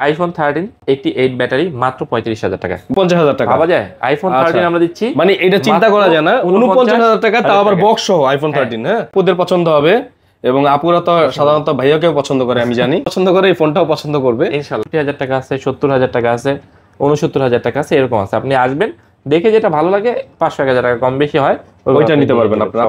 IPhone 13 88 battery মাত্র 35,000 টাকা, 50,000 টাকা পাওয়া যায়। আইফোন 13 আমরা দিচ্ছি, মানে এটা চিন্তা করা যায় না, 49,000 টাকা, তাও আবার বক্স সহ আইফোন 13। হ্যাঁ, ওদের পছন্দ হবে এবং আপুরা তো সাধারণত ভাইয়াকেও পছন্দ করে, আমি জানি পছন্দ করে, এই ফোনটাও পছন্দ করবে ইনশাআল্লাহ। 60,000 টাকা আছে, 70,000 টাকা আছে, 69,000 টাকা আছে, এরকম আছে। আপনি আসবেন, দেখে যেটা ভালো লাগে, 500,000 টাকা কম বেশি হয় ওইটা নিতে পারবেন আপনারা।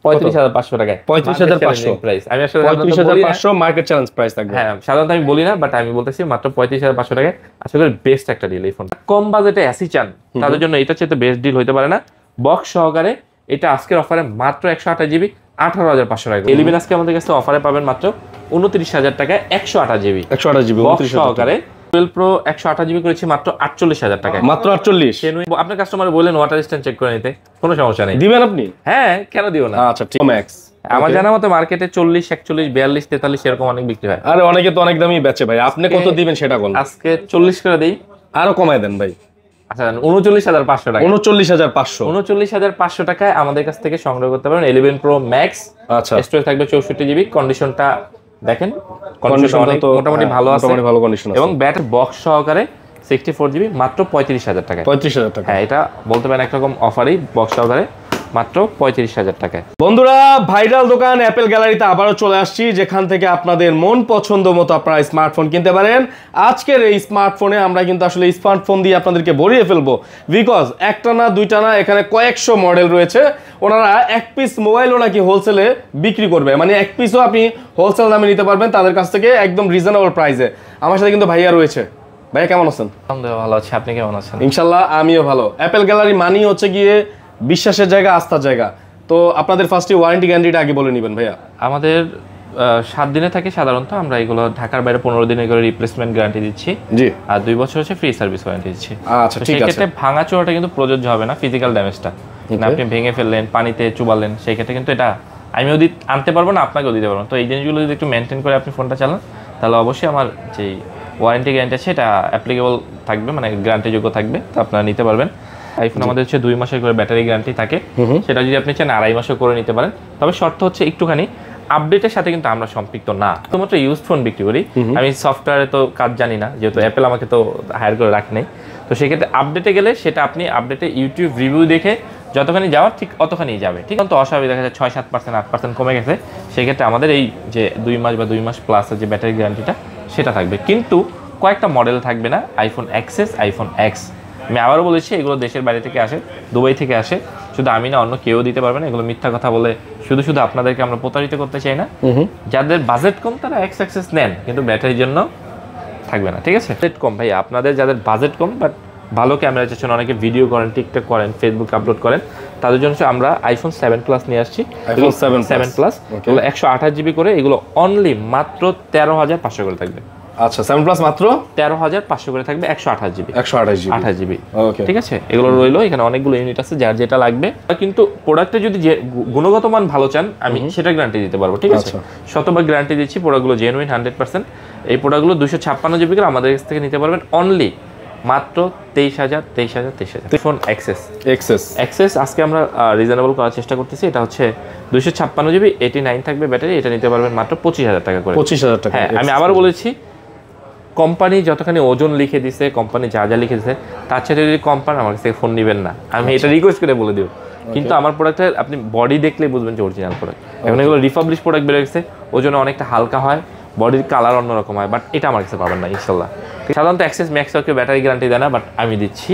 35,500 টাকায়, 35,500 প্রাইস। আমি আসলে 35,500 মার্কেট চ্যালেঞ্জ প্রাইস থাকবে। হ্যাঁ, সাধারণত আমি বলি না, বাট আমি বলতেছি মাত্র 35,500 টাকায় আশা করি বেস্ট একটা ডিল এই ফোনটা। কম বাজেটে এসি চান তাদের জন্য এটা চেয়ে বেস্ট ডিল হইতে পারে না। বক্স সহকারে এটা আজকের অফারে মাত্র 128 জিবি 18,500 টাকা। 11 আজকে আমাদের কাছে অফারে পাবেন মাত্র 29,000 টাকায় 128 জিবি, 128 জিবি সহকারে। 12 প্রো 128 জিবি করেছি মাত্র 48,000 টাকায়, মাত্র 48। আপনার কাস্টমার বললেন ওয়াটার স্ট্যান্ড চেক করে নিতে, কোনো সমস্যা নেই, দিবেন আপনি? হ্যাঁ, কেন দিব না। আচ্ছা, ঠিক। ম্যাক্স আমার জানা মতো মার্কেটে 40, 41, 42, 43 এরকম অনেক বিক্রি হয়। আরে অনেকে তো অনেক দামই বেচে ভাই, আপনি কত দিবেন সেটা বলুন। আজকে 40 করে দেই, আরো কমায় দেন ভাই। আচ্ছা, 39,500 টাকা, 39,500 39,500 টাকায় আমাদের কাছ থেকে সংগ্রহ করতে পারেন 11 প্রো ম্যাক্স। আচ্ছা, স্টোরেজ থাকবে 64 জিবি। কন্ডিশনটা দেখেন, কন্ডিশনটা তো মোটামুটি ভালো আছে, মোটামুটি ভালো কন্ডিশন আছে, এবং ব্যাটারি বক্স সহকারে 64 জিবি মাত্র 35,000 টাকা, 35,000 টাকা। হ্যাঁ, এটা বলতে পারেন একরকম অফারই, বক্স সহকারে মাত্র 35,000 টাকায়। বন্ধুরা, ভাইরাল দোকান অ্যাপেল গ্যালারিতে আবারও চলে আসছি, যেখান থেকে আপনাদের মন পছন্দ মতো আপনারা স্মার্টফোন কিনতে পারেন। আজকের এই স্মার্টফোনে আমরা কিন্তু আসলে স্মার্টফোন দিয়ে আপনাদেরকে ভরিয়ে ফেলবো, বিকজ একটা না দুইটা না, এখানে কয়েকশো মডেল রয়েছে। ওনারা এক পিস মোবাইলও নাকি হোলসেলে বিক্রি করবে, মানে এক পিসও আপনি হোলসেল দামে নিতে পারবেন তাদের কাছ থেকে একদম রিজনেবল প্রাইসে। আমার সাথে কিন্তু ভাইয়া রয়েছে। ভাইয়া কেমন আছেন? আলহামদুলিল্লাহ ভালো আছি, আপনি কেমন আছেন? ইনশাল্লাহ আমিও ভালো। অ্যাপেল গ্যালারি মানি হচ্ছে গিয়ে বিশ্বাসের জায়গা, আস্থার জায়গা। তো আপনাদের ফার্স্টে ওয়ারেন্টি গ্যারান্টিটা আগে বলে নেবেন ভাইয়া। আমাদের 7 দিনে থাকে সাধারণত, আমরা এগুলো ঢাকার বাইরে 15 দিনে করে রিপ্লেসমেন্ট গ্যারান্টি দিচ্ছি, জি, আর 2 বছর হচ্ছে ফ্রি সার্ভিস ওয়ারেন্টি দিচ্ছি। আচ্ছা, ঠিক আছে। সেক্ষেত্রে ভাঙা চোরাটা কিন্তু প্রযোজ্য হবে না, ফিজিক্যাল ড্যামেজটা আপনি ভেঙে ফেললেন, পানিতে চুবালেন, সেই ক্ষেত্রে কিন্তু এটা আমিও আনতে পারবো না, আপনাকেও দিতে পারবো না। তো এই জিনিসগুলো যদি একটু মেনটেন করে আপনি ফোনটা চালান, তাহলে অবশ্যই আমার যে ওয়ারেন্টি গ্যারান্টি আছে এটা অ্যাপ্লিকেবল থাকবে, মানে গ্যারান্টিযোগ্য থাকবে, তো আপনারা নিতে পারবেন। আইফোন আমাদের হচ্ছে 2 মাসের করে ব্যাটারি গ্যারান্টি থাকে, সেটা যদি আপনি চান 2.5 মাসও করে নিতে পারেন। তবে শর্ত হচ্ছে একটুখানি আপডেটের সাথে কিন্তু আমরা সম্পৃক্ত না, শুধুমাত্র ইউজ ফোন বিক্রি করি। আমি সফটওয়্যারে তো কাজ জানি না, যেহেতু অ্যাপেল আমাকে তো হায়ার করে রাখে নাই। তো সেক্ষেত্রে আপডেটে গেলে সেটা আপনি আপডেটে ইউটিউব রিভিউ দেখে যতখানি যাওয়ার ঠিক অতখানি যাবে, ঠিক তো অস্বাভাবিক দেখা যায় 6-7%, 8% কমে গেছে, সেক্ষেত্রে আমাদের এই যে 2 মাস বা 2 মাস প্লাসের যে ব্যাটারি গ্যারান্টিটা সেটা থাকবে। কিন্তু কয়েকটা মডেল থাকবে না, আইফোন এক্সএস, আইফোন এক্স। আমি আবারও বলেছি, এগুলো দেশের বাইরে থেকে আসে, দুবাই থেকে আসে, শুধু আমি না, অন্য কেউ দিতে পারবে না। এগুলো মিথ্যা কথা বলে শুধু শুধু আপনাদেরকে আমরা প্রতারিত করতে চাই না। যাদের বাজেট কম তারা এক্স এক্সেস নেন, কিন্তু ব্যাটারির জন্য থাকবে না, ঠিক আছে? বাজেট কম ভাই, আপনাদের যাদের বাজেট কম বাট ভালো ক্যামেরা চাচ্ছেন, অনেকে ভিডিও করেন, টিকটক করেন, ফেসবুক আপলোড করেন, তাদের জন্য আমরা আইফোন 7 প্লাস নিয়ে আসছি। আইফোন 7 প্লাস এগুলো 128 জিবি করে, এগুলো অনলি মাত্র 13,500 করে থাকবে। আচ্ছা, 7 প্লাস মাত্র 13,500 করে থাকবে, 128 জিবি, 128 জিবি, ঠিক আছে? এগুলো রইলো, এখানে অনেকগুলো ইউনিট আছে, যার যেটা লাগবে। কিন্তু প্রোডাক্টে যদি যে গুণগত মান ভালো চান, আমি সেটা গ্যারান্টি দিতে পারবো, ঠিক আছে? শতভাগ গ্যারান্টি দিচ্ছি, প্রোডাক্টগুলো জেনুইন 100%। এই প্রোডাক্টগুলো 256 জিবি করে আমাদের কাছ থেকে নিতে পারবেন অনলি মাত্র 23,000 ফোন এক্সেস আজকে আমরা রিজনেবল করার চেষ্টা করতেছি। এটা হচ্ছে 256 জিবি, 89 থাকবে ব্যাটারি, এটা নিতে পারবেন মাত্র 25,000 টাকা করে। 25,000 টাকা। হ্যাঁ, আমি আবার বলেছি, কোম্পানি যতখানি ওজন লিখে দিছে, কোম্পানি যা যা লিখে দিছে, তার সাথে যদি কম পান আমার কাছ থেকে ফোন নেবেন না, আমি এটা রিকোয়েস্ট করে বলে দিব। কিন্তু আমার প্রোডাক্টের আপনি বডি দেখলেই বুঝবেন যে অরিজিনাল প্রোডাক্ট। এখন এগুলো রিপাবলিশ প্রোডাক্ট বেড়ে গেছে, ওজনে অনেকটা হালকা হয়, বডির কালার অন্যরকম হয়, বাট এটা আমার কাছে পাবেন না ইনশাল্লাহ। সাধারণত অ্যাক্সেস ম্যাক্স কেউ ব্যাটারি গ্যারান্টি দেয় না, বাট আমি দিচ্ছি।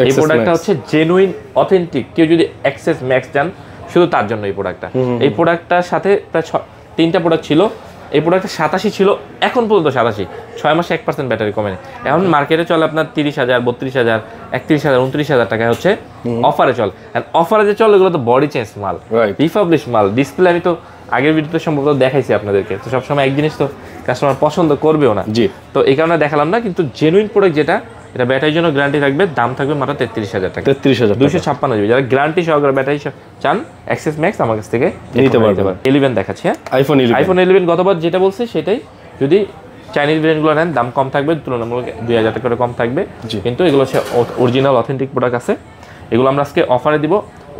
এই প্রোডাক্টটা হচ্ছে জেনুইন অথেন্টিক। কেউ যদি অ্যাক্সেস ম্যাক্স চান, শুধু তার জন্য এই প্রোডাক্টটা। এই প্রোডাক্টটার সাথে প্রায় 3টা প্রোডাক্ট ছিল, এই প্রোডাক্টটা 87 ছিল, এখন পর্যন্ত 87, 6 মাসে 1% ব্যাটারি কমে। এখন মার্কেটে চলে আপনার 30,000, 32,000, 31,000, 29,000 টাকায় হচ্ছে অফারে চল। অফারে যে চলে এগুলো তো বডি চেঞ্জ মাল, রিপাবলিশ মাল। ডিসপ্লে আমি তো আগের ভিডিওতে সম্ভবত দেখাইছি আপনাদেরকে। তো সবসময় এক জিনিস তো কাস্টমার পছন্দ করবেও না, তো এই কারণে দেখালাম না। কিন্তু জেনুইন প্রোডাক্ট যেটা, এটা ব্যাটারির জন্য গ্যারান্টি থাকবে, দাম থাকবে মাত্র 33,000 টাকা, 256 জিবি। যারা গ্যারান্টি সহকারে ব্যাটারি চান, অ্যাক্সেস ম্যাক্স আমার কাছ থেকে নিতে পারবেন। 11 দেখাচ্ছি, হ্যাঁ, আইফোন 11 গতবার যেটা বলছে সেটাই। যদি চাইনিজ ব্র্যান্ডগুলো নেন দাম কম থাকবে, তুলনামূলক 2,000 টাকা করে কম থাকবে, কিন্তু এগুলো হচ্ছে অরিজিনাল অথেন্টিক প্রোডাক্ট আছে। এগুলো আমরা আজকে অফারে দিব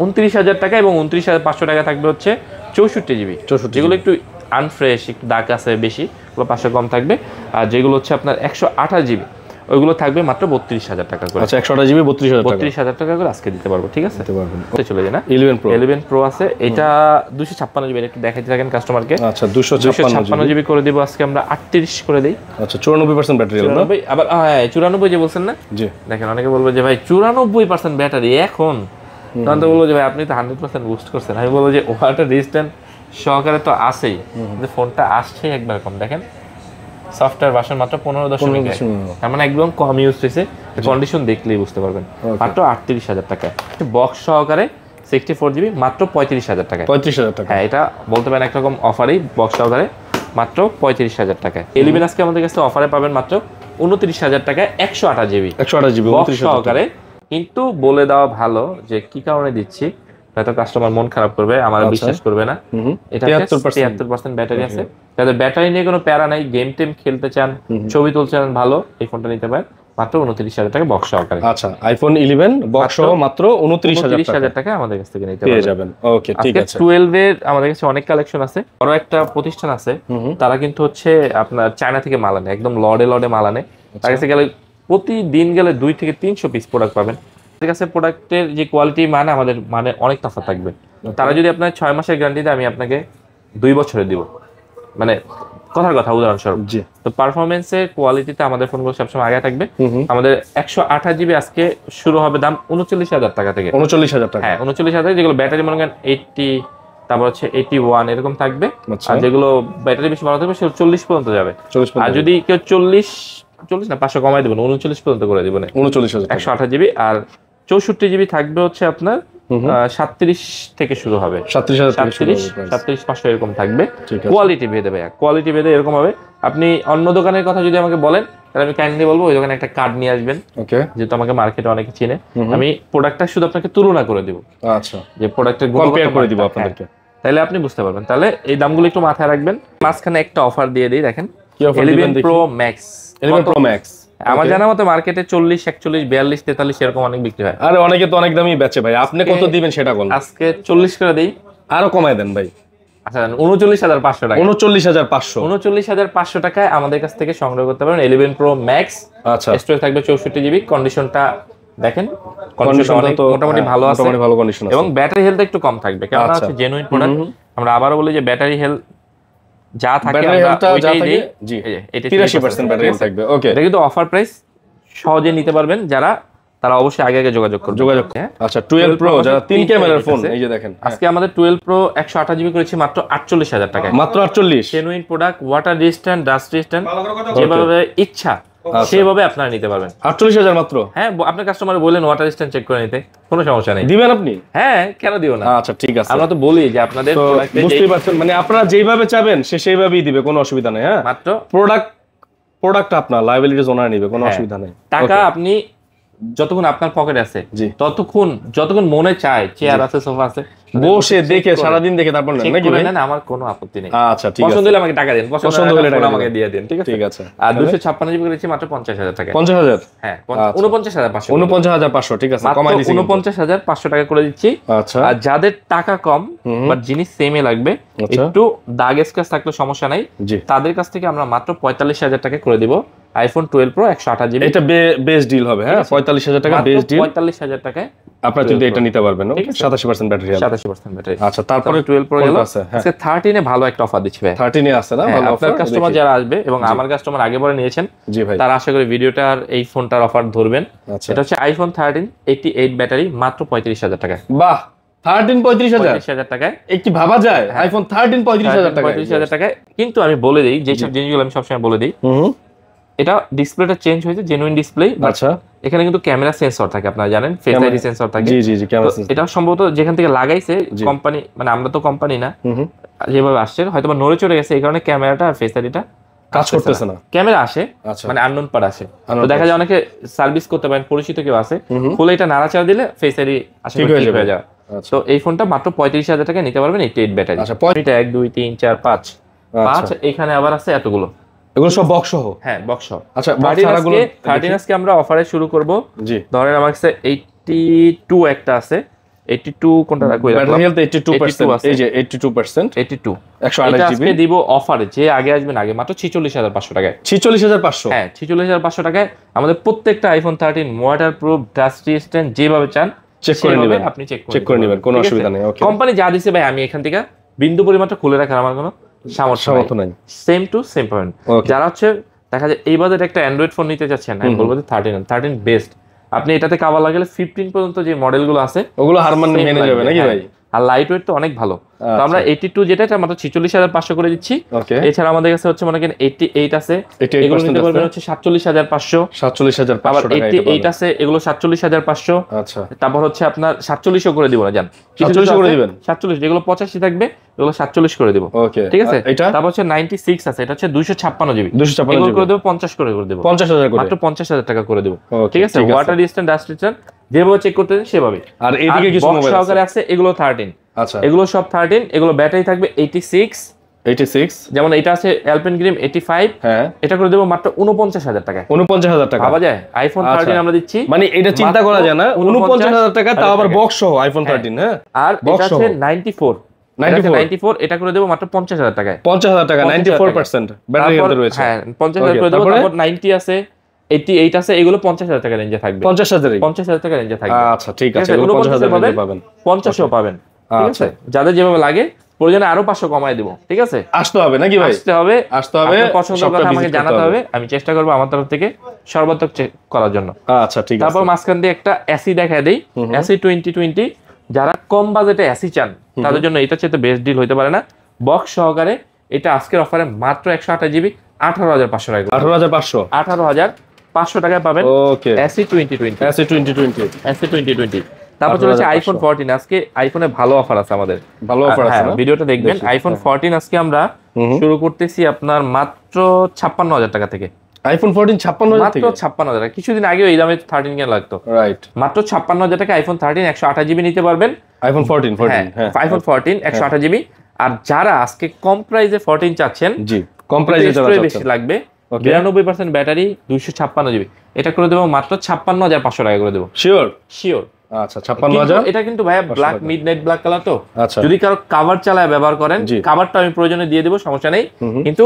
29,000 টাকা, এবং 29,500 টাকা থাকবে হচ্ছে 64 জিবি, যেগুলো একটু আনফ্রেশ, একটু দাগ আছে বেশি, ওগুলো 500 কম থাকবে। আর যেগুলো হচ্ছে আপনার 128 জিবি ওইগুলো থাকবে মাত্র 32,000 টাকা করে। আচ্ছা 128 জিবি 32,000 টাকা, 32,000 টাকা করে আজকে দিতে পারবো, ঠিক আছে? দিতে পারবেন। চলে যায় না 11 প্রো আছে, এটা 256 জিবি, একটু দেখাইতে থাকেন কাস্টমারকে। আচ্ছা 256 জিবি করে দিব আজকে আমরা, 38 করে দেই। আচ্ছা 94% ব্যাটারি হেলথ না? আবার হ্যাঁ 94 যে বলছেন না, জি দেখেন অনেকে বলবে যে ভাই 94% ব্যাটারি এখন, তখন তো বলবো যে ভাই আপনি তো 100% বুস্ট করছেন। আমি বলবো যে ওয়াটার রেজিস্ট্যান্ট সহকারে তো আছেই, কিন্তু ফোনটা আসছে একবার কম। দেখেন সফটওয়্যার ভার্সন মাত্র 15.1, তার মানে একদম কম ইউজ হয়েছে, কন্ডিশন দেখলেই বুঝতে পারবেন। মাত্র 38,000 টাকা বক্স সহকারে 64 জিবি মাত্র 35,000 টাকা। 35,000 টাকা, হ্যাঁ এটা বলতে পারেন একরকম অফারই, বক্স সহকারে মাত্র 35,000 টাকায়। 11 আজকে আমাদের কাছে অফারে পাবেন মাত্র 29,000 টাকায় 128 জিবি 128 জিবি বক্স সহকারে। কিন্তু বলে দেওয়া ভালো যে কি কারণে দিচ্ছি, হয়তো কাস্টমার মন খারাপ করবে, আমার বিশ্বাস করবে না। এটা 73% ব্যাটারি আছে, তাদের ব্যাটারি নিয়ে কোনো প্যারা নাই। গেম টেম খেলতে চান, ছবি তুলতে চান, ভালো এই ফোনটা নিতে পারেন মাত্র 29,000 টাকা বক্স সহকারে। আচ্ছা আইফোন 11 বক্স সহ মাত্র 29,000 টাকা আমাদের কাছ থেকে নিতে পেয়ে যাবেন। ওকে ঠিক আছে। 12 এর আমাদের কাছে অনেক কালেকশন আছে। বড় একটা প্রতিষ্ঠান আছে, তারা কিন্তু হচ্ছে আপনার চায়না থেকে মাল আনে, একদম লডে মাল আনে। তার কাছে গেলে প্রতিদিন গেলে 2 থেকে 300 পিস প্রোডাক্ট পাবেন। তাদের কাছে প্রোডাক্টের যে কোয়ালিটি মানে আমাদের মানে অনেক তফাৎ থাকবে। তারা যদি আপনার 6 মাসের গ্যারান্টি দেয়, আমি আপনাকে 2 বছরে দিব, মানে কথার কথা উদাহরণস্বরূপ। তো পারফরমেন্সের কোয়ালিটিতে আমাদের ফোনগুলো সবসময় আগে থাকবে। আমাদের 128 জিবি আজকে শুরু হবে দাম 39,000 টাকা থেকে। 39,000 টাকা, হ্যাঁ 39,000, যেগুলো ব্যাটারি মনে করেন 80, তারপর হচ্ছে 81 এরকম থাকবে। আর যেগুলো ব্যাটারি বেশি ভালো থাকবে সেগুলো 40 পর্যন্ত যাবে। আর যদি কেউ 40 না 500 কমাই দেবেন, 39 পর্যন্ত করে দেবেন 39,000 128 জিবি। আর 64 জিবি থাকবে হচ্ছে আপনার 37 থেকে শুরু হবে, 37,500 এরকম থাকবে। কোয়ালিটি ভেদে ভাইয়া, কোয়ালিটি ভেদে এরকম হবে। আপনি অন্য দোকানের কথা যদি আমাকে বলেন, তাহলে আমি কাইন্ডলি বলবো ওই দোকানে একটা কার্ড নিয়ে আসবেন, যেহেতু আমাকে মার্কেটে অনেকে চিনে। আমি প্রোডাক্টটা শুধু আপনাকে তুলনা করে দিব, আচ্ছা যে প্রোডাক্টের কম্পেয়ার করে দিব আপনাদেরকে, তাহলে আপনি বুঝতে পারবেন। তাহলে এই দামগুলো একটু মাথায় রাখবেন। মাঝখানে একটা অফার দিয়ে দিই, দেখেন কি অফার দিবেন? 11 প্রো ম্যাক্স। 11 প্রো ম্যাক্স আমার জানা মতো মার্কেটে 40, 41, 42, 43 এরকম অনেক বিক্রি হয়। আরে অনেকে তো অনেক দামই বেচে ভাই, আপনি কত দিবেন সেটা বলুন। আজকে 40 করে দেই, আরো কমায় দেন ভাই। আচ্ছা 39,500 টাকা, 39,500 39,500 টাকায় আমাদের কাছ থেকে সংগ্রহ করতে পারেন 11 প্রো ম্যাক্স। আচ্ছা স্টোরেজ থাকবে 64 জিবি। কন্ডিশনটা দেখেন, কন্ডিশন তো মোটামুটি ভালো আছে, মোটামুটি ভালো কন্ডিশন আছে, এবং ব্যাটারি হেলথ একটু কম থাকবে, কারণ হচ্ছে জেনুইন প্রোডাক্ট। আমরা আবারও বলি যে ব্যাটারি হেলথ যা থাকে আমরা ওইটাই দেই। জি 83% ব্যাটারি হেলথ থাকবে। ওকে, এটা কিন্তু অফার প্রাইস, সহজে নিতে পারবেন যারা, তারা অবশ্যই আগে যোগাযোগ করবে। আচ্ছা 12 প্রো যারা 3 ক্যামেরার ফোন, এই যে দেখেন আজকে আমাদের 12 প্রো 128 জিবি করেছি মাত্র 48,000 টাকায়। মাত্র 48, genuine product, water resistant, dust resistant, যেভাবে ইচ্ছা সেভাবে আপনারা নিতে পারবেন। 48,000 মাত্র। হ্যাঁ আপনার কাস্টমার বললেন ওয়াটার রেজিস্ট্যান্ট চেক করে নিতে, কোনো সমস্যা নেই, দিবেন আপনি? হ্যাঁ কেন দিব না। আচ্ছা ঠিক আছে, আমরা তো বলি যে আপনাদের বুঝতেই পারছেন, মানে আপনারা যেভাবে চাবেন সে সেইভাবেই দিবে, কোনো অসুবিধা নেই। হ্যাঁ মাত্র প্রোডাক্ট আপনার লায়াবিলিটিজ ওনার নিবে, কোনো অসুবিধা নেই। টাকা আপনি যতক্ষণ আপনার পকেটে আছে, যতক্ষণ মনে চায়, চেয়ার আছে, সোফা আছে, বসে দেখে সারাদিন দেখে তারপর নেন নাকি ভাই? আমার কোনো আপত্তি নেই। আচ্ছা ঠিক আছে, পছন্দ হলে আমাকে টাকা দিন, পছন্দ হলে টাকা আমাকে দিয়ে দিন, ঠিক আছে। আর 256 জিবি করেছি মাত্র 50,000 টাকা। 50,000? হ্যাঁ 49,500, 49,500 ঠিক আছে, কমাই দিছি 49,500 টাকা করে দিচ্ছি। আচ্ছা, আর যাদের টাকা কম বাট জিনিস সেমই লাগবে, একটু দাগ স্ক্র্যাচ থাকলে সমস্যা নাই, তাদের কাছ থেকে আমরা মাত্র 45,000 টাকা করে দিব আইফোন 12 প্রো 128 জিবি। এটা বেস্ট ডিল হবে। হ্যাঁ 45,000 টাকা বেস্ট ডিল, 45,000 টাকায় আপনারা কিন্তু এটা নিতে পারবেন। 87% ব্যাটারি, 87% ব্যাটারি। আচ্ছা তারপরে 12 প্রো গেল। আজকে 13 এ ভালো একটা অফার দিচ্ছি ভাই। 13 এ আছে না ভালো অফার? আপনার কাস্টমার যারা আসবে এবং আমার কাস্টমার আগে পরে নিয়েছেন, জি ভাই, তারা আশা করি ভিডিওটার এই ফোনটার অফার ধরবেন। এটা হচ্ছে আইফোন 13 88 ব্যাটারি মাত্র 35,000 টাকায়। বাহ, 13 35,000 টাকায় কি ভাবা যায়? আইফোন 13 35,000 টাকা, 35,000 টাকায়। কিন্তু আমি বলে দিই, যেসব জিনিসগুলো আমি সবসময় বলে দিই, এটা ডিসপ্লেটা চেঞ্জ হয়েছে, জেনুইন ডিসপ্লে। আচ্ছা এখানে কিন্তু ক্যামেরা সেন্সর থাকে, আপনারা জানেন ফেস আইডি সেন্সর থাকে। জি জি জি, ক্যামেরা সেন্সর। এটা সম্ভবত যেখান থেকে লাগাইছে কোম্পানি, মানে আমরা তো কোম্পানি না, যেভাবে আসছে হয়তো বা নড়ে চড়ে গেছে, এই কারণে ক্যামেরাটা আর ফেস আইডিটা কাজ করতেছে না। ক্যামেরা আসে মানে আননোন পার আসে, তো দেখা যায় অনেকে সার্ভিস করতে পারেন, পরিচিত কেউ আছে, খুলে এটা নাড়াচাড়া দিলে ফেস আইডি ঠিক হয়ে যায়। তো এই ফোনটা মাত্র 35,000 টাকায় নিতে পারবেন 88 ব্যাটারি। আচ্ছা 1 2 3 4 5 এখানে আবার আছে এতগুলো, এগুলো সব বক্স সহ? হ্যাঁ বক্স সহ। আচ্ছা 13 আজকে আমরা অফারে শুরু করব। জি ধরেন আমার কাছে 82 একটা আছে, 82 কোনটা রাখবো ব্যাটারি হেলথ 82%, এই যে 82%, 82 128 এটা জিবি আজকে দিব অফারে, যে আগে আসবেন আগে মাত্র 46500 টাকায়। 46500, হ্যাঁ 46500 টাকায় আমাদের প্রত্যেকটা iPhone 13 water proof, dust resistant, যেভাবে চান চেক করে নেবেন, আপনি চেক করে নেবেন, কোনো অসুবিধা নেই। ওকে, কোম্পানি যা দিছে ভাই, আমি এখান থেকে বিন্দু পরিমাণটা খুলে রাখার আমার কোনো সামর্থ্য নাই। সেম টু সেম পাবেন। যারা হচ্ছে দেখা যায় এই বাজারে একটা অ্যান্ড্রয়েড ফোন নিতে চাচ্ছেন, আমি বলবো যে 13 বেস্ট। আপনি এটাতে কভার লাগালে 15 পর্যন্ত যে মডেলগুলো আছে ওগুলো হারমান মেনে যাবে নাকি ভাই? আর লাইট ওয়েট তো অনেক ভালো। তো আমরা 82 যেটা এটা মাত্র 46500 করে দিচ্ছি। এছাড়া আমাদের কাছে হচ্ছে মনে করেন 88 আছে, এগুলো নিতে পারবেন হচ্ছে 47500। 47500 আবার টাকা। 88 আছে, এগুলো 47500। আচ্ছা, তারপর হচ্ছে আপনার 47 করে দিব না জান, 47 করে দিবেন। 47 যেগুলো 85 থাকবে এগুলো 47 করে দিব। ওকে, ঠিক আছে। এটা তারপর হচ্ছে 96 আছে, এটা হচ্ছে 256 জিবি, 256 এগুলো জিবি করে দেব 50 করে দেব, 50000 করে, মাত্র 50000 টাকা করে দেব। ঠিক আছে। ওয়াটার রেজিস্ট্যান্ট, ডাস্ট রেজিস্ট্যান্ট যেভাবে চেক করতে দেন সেভাবে। আর এদিকে কিছু মোবাইল সহকারে আছে, এগুলো 13। আচ্ছা, এগুলো সব 13, এগুলো ব্যাটারি থাকবে 86, যেমন এটা আছে অ্যালপেনগ্রিম 85। হ্যাঁ, এটা করে দেব মাত্র 49000 টাকায়। 49000 টাকা ভাবা যায়? আইফোন 13 আমরা দিচ্ছি, মানে এটা চিন্তা করা যায় না, 49000 টাকা, তাও আবার বক্স সহ আইফোন 13। হ্যাঁ, আর এটা আছে 94, এটা করে দেব মাত্র 50000 টাকায়। 50000 টাকা, 94% ব্যাটারি হেলথ রয়েছে। হ্যাঁ 50000 করে দেব। তারপর 90 আছে, 88 আছে, এগুলো 50000 টাকা রেঞ্জে থাকবে। 50000 টাকা রেঞ্জে থাকবে। আচ্ছা, ঠিক আছে, এগুলো 50000 রেঞ্জে পাবেন, 50ও পাবেন। ঠিক আছে। যাদের যেভাবে লাগে প্রয়োজনে আরো 500 কমায় দেব। ঠিক আছে। আসতে হবে নাকি ভাই? আসতে হবে, আপনার পছন্দের কথা আমাকে জানাতে হবে, আমি চেষ্টা করব আমার তরফ থেকে সর্বাত্মক চেক করার জন্য। আচ্ছা, ঠিক আছে। তারপর মাঝখান দিয়ে একটা এসি দেখায় দেই, এসি 2020। যারা কম বাজেটে এসি চান তাদের জন্য এটা চেয়ে বেস্ট ডিল হইতে পারে না। বক্স সহকারে এটা আজকের অফারে মাত্র 128 জিবি 18500 টাকা। 18500 টাকায় পাবেন এসি 2020। তারপর চলেছে আইফোন 14। আজকে আইফোনে ভালো অফার আছে আমাদের, ভালো অফার আছে, ভিডিওটা দেখবেন। আইফোন 14 আজকে আমরা শুরু করতেছি আপনার মাত্র 56000 টাকা থেকে। আইফোন 14 56000 থেকে, মাত্র 56000 টাকা। কিছুদিন আগে এই দামে 13 কেন লাগতো, রাইট? মাত্র 56000 টাকা আইফোন 13 128 জিবি নিতে পারবেন। আইফোন 14, হ্যাঁ আইফোন 14 128 জিবি। আর যারা আজকে কম প্রাইসে 14 চাচ্ছেন, জি কম প্রাইসে যারা চাচ্ছেন, বেশি লাগবে, 92% ব্যাটারি, 256 জিবি, এটা করে দেব মাত্র 56500 টাকা করে দেব। শিওর। আচ্ছা, 56000। এটা কিন্তু ভাইয়া ব্ল্যাক, মিডনাইট ব্ল্যাক কালার তো, যদি কারো কভার চালায় ব্যবহার করেন, কভারটা আমি প্রয়োজনে দিয়ে দেব, সমস্যা নেই। কিন্তু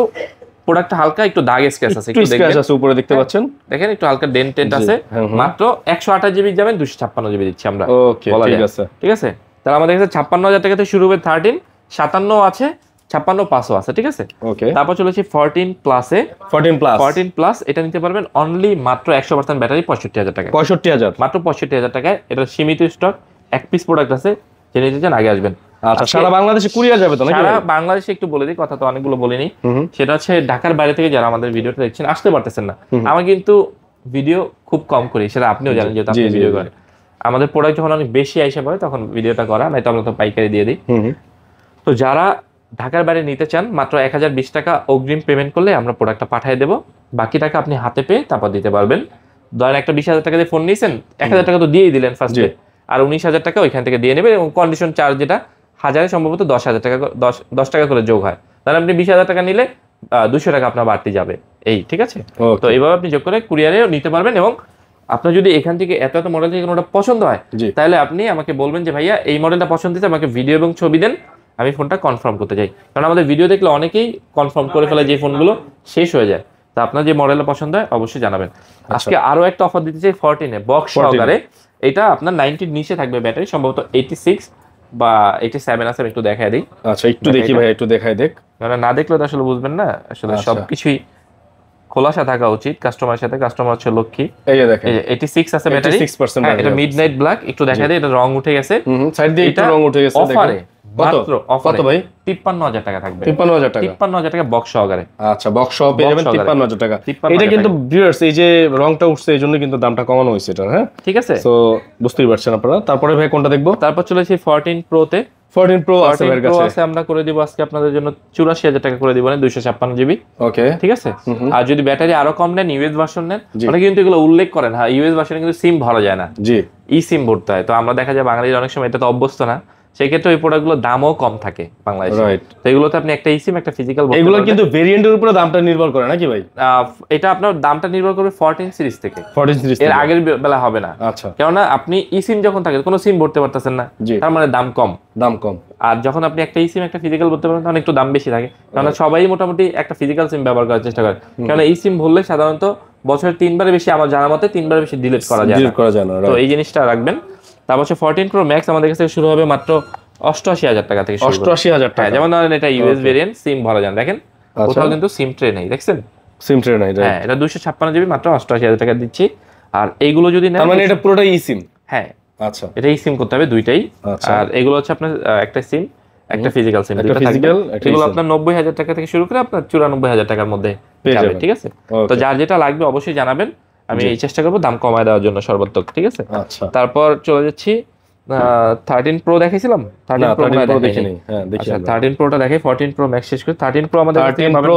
প্রোডাক্টটা হালকা একটু দাগ স্ক্র্যাচ আছে, একটু দেখবেন, আছে উপরে দেখতে পাচ্ছেন, দেখেন একটু হালকা ডেন্টেড আছে। মাত্র 128 জিবি যাবেন, 256 জিবি দিচ্ছি আমরা। ওকে, ঠিক আছে, ঠিক আছে। তাহলে আমাদের কাছে 56000 টাকা থেকে শুরু হবে 13, 57 আছে, 56 500 আছে। ঠিক আছে। ওকে, তারপর চলেছি 14 প্লাসে। 14 প্লাস এটা নিতে পারবেন অনলি মাত্র 100% ব্যাটারি 65000 টাকা। 65000, মাত্র 65000 টাকায়। এটা সীমিত স্টক, এক পিস প্রোডাক্ট আছে, যে নিতে চান আগে আসবেন। আচ্ছা, সারা বাংলাদেশে কুরিয়ার যাবে তো নাকি? সারা বাংলাদেশে একটু বলে দিই, কথা তো অনেকগুলো বলিনি। সেটা হচ্ছে ঢাকার বাইরে থেকে যারা আমাদের ভিডিওটা দেখছেন, আসতে পারতেছেন না। আমি কিন্তু ভিডিও খুব কম করি, সেটা আপনিও জানেন, যেহেতু আপনি ভিডিও করেন। আমাদের প্রোডাক্ট যখন অনেক বেশি আইসা পড়ে তখন ভিডিওটা করা, নাই তো আমরা তো পাইকারি দিয়ে দিই। তো যারা ঢাকার বাইরে নিতে চান, মাত্র 1020 টাকা অগ্রিম পেমেন্ট করলে আমরা প্রোডাক্টটা পাঠিয়ে দেবো। বাকি টাকা আপনি হাতে পেয়ে তারপর দিতে পারবেন। ধরেন একটা 20000 টাকা দিয়ে ফোন নিয়েছেন, 1000 টাকা তো দিয়েই দিলেন ফার্স্টে, আর 19000 টাকা ওইখান থেকে দিয়ে নেবেন। এবং কন্ডিশন চার্জ যেটা হাজারে সম্ভবত 10000 টাকা, 10 টাকা করে যোগ হয়। তাহলে আপনি 20000 টাকা নিলে 200 টাকা আপনার বাড়তি যাবে, এই ঠিক আছে। তো এইভাবে আপনি যোগ করে কুরিয়ারেও নিতে পারবেন। এবং আপনার যদি এখান থেকে এত মডেল থেকে কোনোটা পছন্দ হয়, তাহলে আপনি আমাকে বলবেন যে ভাইয়া এই মডেলটা পছন্দ হয়েছে, আমাকে ভিডিও এবং ছবি দেন, আমি ফোনটা কনফার্ম করতে চাই। কারণ আমাদের ভিডিও দেখলে অনেকেই কনফার্ম করে ফেলে, যে ফোনগুলো শেষ হয়ে যায়। তো আপনার যে মডেলটা পছন্দ হয় অবশ্যই জানাবেন। আজকে আরো একটা অফার দিতে চাই 14-এ, বক্স সহকারে। এটা আপনার 90 নিচে থাকবে ব্যাটারি, সম্ভবত 86 বা 87 আছে, একটু দেখায় দিই। আচ্ছা, একটু দেখি ভাই, একটু দেখায় দেখ, না দেখলে তো আসলে বুঝবেন না। আসলে সবকিছুই খোলাসা থাকা উচিত কাস্টমারের সাথে, কাস্টমার হচ্ছে লক্ষ্মী। এই যে দেখেন 86 আছে ব্যাটারি, 86%। এটা মিডনাইট ব্ল্যাক, একটু দেখায় দিই, এটা রং উঠে গেছে, সাইড দিয়ে একটু রং উঠে গেছে। অফারে মাত্র অফারে ভাই 53000 টাকা থাকবে। 53000 টাকা বক্স সহকারে। আচ্ছা, বক্স সহ পেয়ে যাবেন 53000 টাকা। এটা কিন্তু ভিউয়ার্স, এই যে রংটা উঠছে এই জন্য কিন্তু দামটা কমানো হয়েছে এটা। হ্যাঁ, ঠিক আছে, তো বুঝতেই পারছেন আপনারা। তারপরে ভাই কোনটা দেখবো? তারপর চলেছি 14 প্রো তে। 14 প্রো আছে এর কাছে, আমরা করে দিব আজকে আপনাদের জন্য 84000 টাকা করে দিব, 256 জিবি। ওকে, ঠিক আছে। আর যদি ব্যাটারি আরো কম নেন, ইউএস ভার্সন নেন, অনেকে কিন্তু এগুলো উল্লেখ করেন, হ্যাঁ ইউএস ভার্সনে কিন্তু সিম ভরা যায় না, জি ই সিম ভরতে হয়। তো আমরা দেখা যায় বাঙালির অনেক সময় এটা তো অভ্যস্ত না, সেক্ষেত্রে ওই প্রোডাক্টগুলোর দামও কম থাকে বাংলাদেশে। রাইট। তো এগুলোতে আপনি একটা ইসিম একটা ফিজিক্যাল এগুলো কিন্তু ভেরিয়েন্টের উপরে দামটা নির্ভর করে নাকি ভাই? এটা আপনার দামটা নির্ভর করবে 14 সিরিজ থেকে, 14 সিরিজ এর আগের বেলা হবে না। আচ্ছা। কেননা আপনি ইসিম যখন থাকে কোনো সিম ভরতে পারতেছেন না, জি। তার মানে দাম কম। দাম কম। আর যখন আপনি একটা ইসিম একটা ফিজিক্যাল ভরতে পারেন তখন একটু দাম বেশি থাকে, কারণ সবাই মোটামুটি একটা ফিজিক্যাল সিম ব্যবহার করার চেষ্টা করে। কারণ এই সিম ভরলে সাধারণত বছরে 3বারের বেশি, আমার জানার মতে 3বারের বেশি ডিলিট করা যায় না। তো এই জিনিসটা রাখবেন। তারপর হচ্ছে 14 Pro Max আমাদের কাছে শুরু হবে মাত্র 88,000 টাকা থেকে। 88,000 টাকা। যেমন ধরেন এটা ইউএস ভেরিয়েন্ট, সিম ভরা যান, দেখেন কোথাও কিন্তু সিম ট্রে নেই, দেখছেন সিম ট্রে নাই। হ্যাঁ, এটা 256 জিবি মাত্র 88,000 টাকা দিচ্ছি। আর এইগুলো যদি নেন তার মানে এটা পুরোটাই সিম? হ্যাঁ। আচ্ছা। এটা সিম করতে হবে দুইটাই। আর এগুলো হচ্ছে আপনার একটা সিম একটা ফিজিক্যাল সিম, দুটো থাকবে। এগুলো আপনার 90,000 টাকা থেকে শুরু করে আপনার 94,000 টাকার মধ্যে যাবে, ঠিক আছে? তো যার যেটা লাগবে অবশ্যই জানাবেন, আমি এই চেষ্টা করবো দাম কমায় দেওয়ার জন্য সর্বাত্মক, ঠিক আছে? আচ্ছা। তারপর চলে যাচ্ছি 13 Pro দেখাইছিলাম, 13 Pro দেখিনি। হ্যাঁ দেখি, 13 Proটা দেখে 14 Pro Max শেষ করে 13 Pro আমাদের কাছে পাবেন মাত্র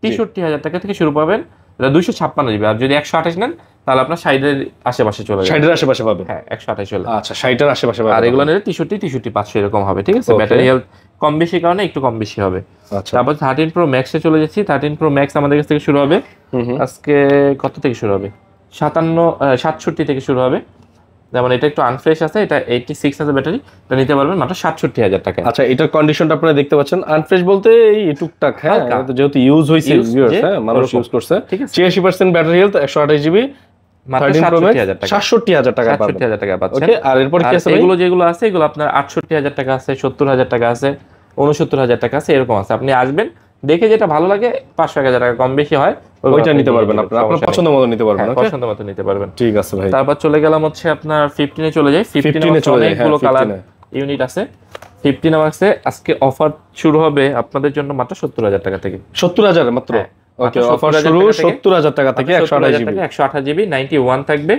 63,000 টাকা থেকে শুরু পাবেন। এটা 256 জিবি। আর যদি 128 নেন তাহলে আপনার 60 এর আশেপাশে চলে যাবে। 60 এর আশেপাশে পাবে? হ্যাঁ 128 হলে। আচ্ছা 60 এর আশেপাশে পাবে। আর এগুলো নিলে 63-500 এরকম হবে, ঠিক আছে? ব্যাটারি হেলথ কম বেশি কারণে একটু কম বেশি হবে। আচ্ছা। তারপর 13 Pro Max এ চলে যাচ্ছি। 13 Pro Max আমাদের কাছ থেকে শুরু হবে আজকে কত থেকে শুরু হবে? 67 থেকে শুরু হবে। যেমন এটা একটু আনফ্রেশ আছে, এটা 86 আছে ব্যাটারি, এটা নিতে পারবেন মাত্র 67,000 টাকা। আচ্ছা, এটার কন্ডিশনটা আপনারা দেখতে পাচ্ছেন। আনফ্রেশ বলতে এই টুকটাক, হ্যাঁ, এটা যেহেতু ইউজ হইছে, হ্যাঁ মানুষ ইউজ করছে। 86% battery health, 128 GB, 13 Pro Max 67,000 টাকা পাবেন। 67,000 টাকা পাচ্ছেন। ওকে। আর এরপর কি আছে? এগুলো যেগুলো আছে এগুলো আপনার 68,000 টাকা আছে, 70,000 টাকা আছে, 69,000 টাকা আছে, এরকম আছে। আপনি আসবেন, দেখে যেটা ভালো লাগে 500-1000 টাকা কম বেশি হয় ওইটা নিতে পারবেন, আপনার পছন্দ মতো নিতে পারবেন। ওকে, পছন্দ মতো নিতে পারবেন। ঠিক আছে ভাই। তারপর চলে গেলাম হচ্ছে আপনার 15 এ চলে যাই। 15 এ অনেকগুলো কালার ইউনিট আছে। 15 আমাকে আজকে অফার শুরু হবে আপনাদের জন্য মাত্র 70,000 টাকা থেকে। 70,000 মাত্র? ওকে, অফার শুরু 70,000 টাকা থেকে 128 জিবি 91 থাকবে।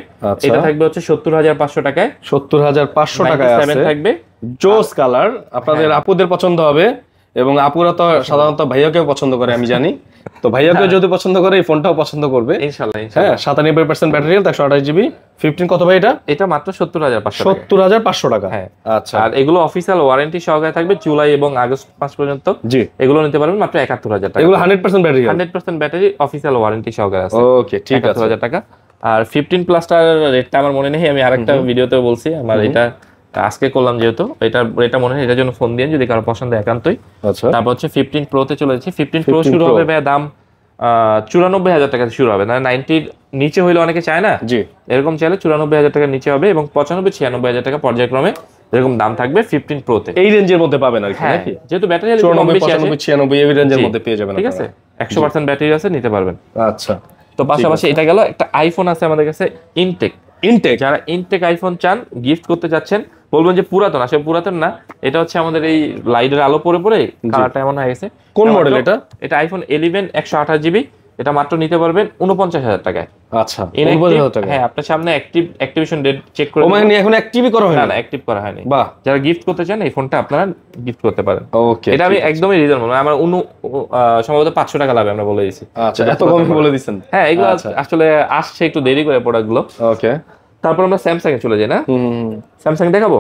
এটা থাকবে হচ্ছে 70,500 টাকায়। 70,500 টাকায় আছে, থাকবে জোস কালার। আপনাদের আপুদের পছন্দ হবে, এবং আপুরা তো সাধারণত ভাইয়াকেও পছন্দ করে আমি জানি। তো ভাইয়াকেও যদি পছন্দ করে এই ফোনটাও পছন্দ করবে ইনশাআল্লাহ। হ্যাঁ, 97% ব্যাটারি হেলথ, 128 জিবি, 15 কত ভাই এটা? এটা মাত্র 70,500 টাকা। 70,500 টাকা। হ্যাঁ। আচ্ছা। আর এগুলো অফিশিয়াল ওয়ারেন্টি সহকারে থাকবে জুলাই এবং আগস্ট মাস পর্যন্ত। জি। এগুলো নিতে পারবেন মাত্র 71,000 টাকা। এগুলো 100% battery health? 100% battery official warranty সহকারে আছে। ওকে, ঠিক আছে। 71,000 টাকা। আর 15 প্লাসটার রেটটা আমার মনে নেই, আমি আরেকটা ভিডিওতেও বলছি। আমার এটা আজকে করলাম যেহেতু, এটা মনে হয়, এটার জন্য ফোন দিন যদি কারো পছন্দ একান্তই। আচ্ছা। তারপর হচ্ছে 15 Pro তে চলে যাচ্ছে। 15 Pro শুরু হবে ভাই দাম 94,000 টাকা থেকে শুরু হবে না, 90 নিচে হইলে অনেকে চায় না, জি, এরকম চাইলে 94,000 টাকার নিচে হবে, এবং 95-96,000 টাকা পর্যায়ক্রমে এরকম দাম থাকবে 15 Pro তে। এই রেঞ্জের মধ্যে পাবেন আর কি, হ্যাঁ, নাকি? যেহেতু ব্যাটারি হেলথ কম বেশি আছে, 95-96 এই রেঞ্জের মধ্যে পেয়ে যাবেন, ঠিক আছে? 100% ব্যাটারি আছে, নিতে পারবেন। আচ্ছা। তো পাশাপাশি এটা গেল, একটা আইফোন আছে আমাদের কাছে ইনটেক। যারা ইনটেক আইফোন চান, গিফট করতে যাচ্ছেন, বলবেন যে পুরাতন, আসলে পুরাতন না, এটা হচ্ছে আমাদের এই লাইটের আলো পড়ে পড়ে কালারটা এমন হয়ে গেছে। কোন মডেল এটা? এটা আইফোন 11 128 জিবি, এটা মাত্র নিতে পারবেন 49,000 টাকায়। আচ্ছা, 49,000 টাকা। হ্যাঁ, আপনার সামনে অ্যাক্টিভেশন ডেট চেক করে। ও মানে এখন অ্যাক্টিভই করা হয়নি? না, অ্যাক্টিভ করা হয়নি। বাহ। যারা গিফট করতে চান এই ফোনটা আপনারা গিফট করতে পারেন। ওকে, এটা আমি একদমই রিজনেবল, আমার সম্ভবত 500 টাকা লাগবে আমরা বলে দিয়েছি। আচ্ছা, এত কমে বলে দিবেন? হ্যাঁ, এগুলো আসলে আসছে একটু দেরি করে প্রোডাক্টগুলো। ওকে। তারপর আমরা স্যামসাং এ চলে যাই না? স্যামসাং দেখাবো?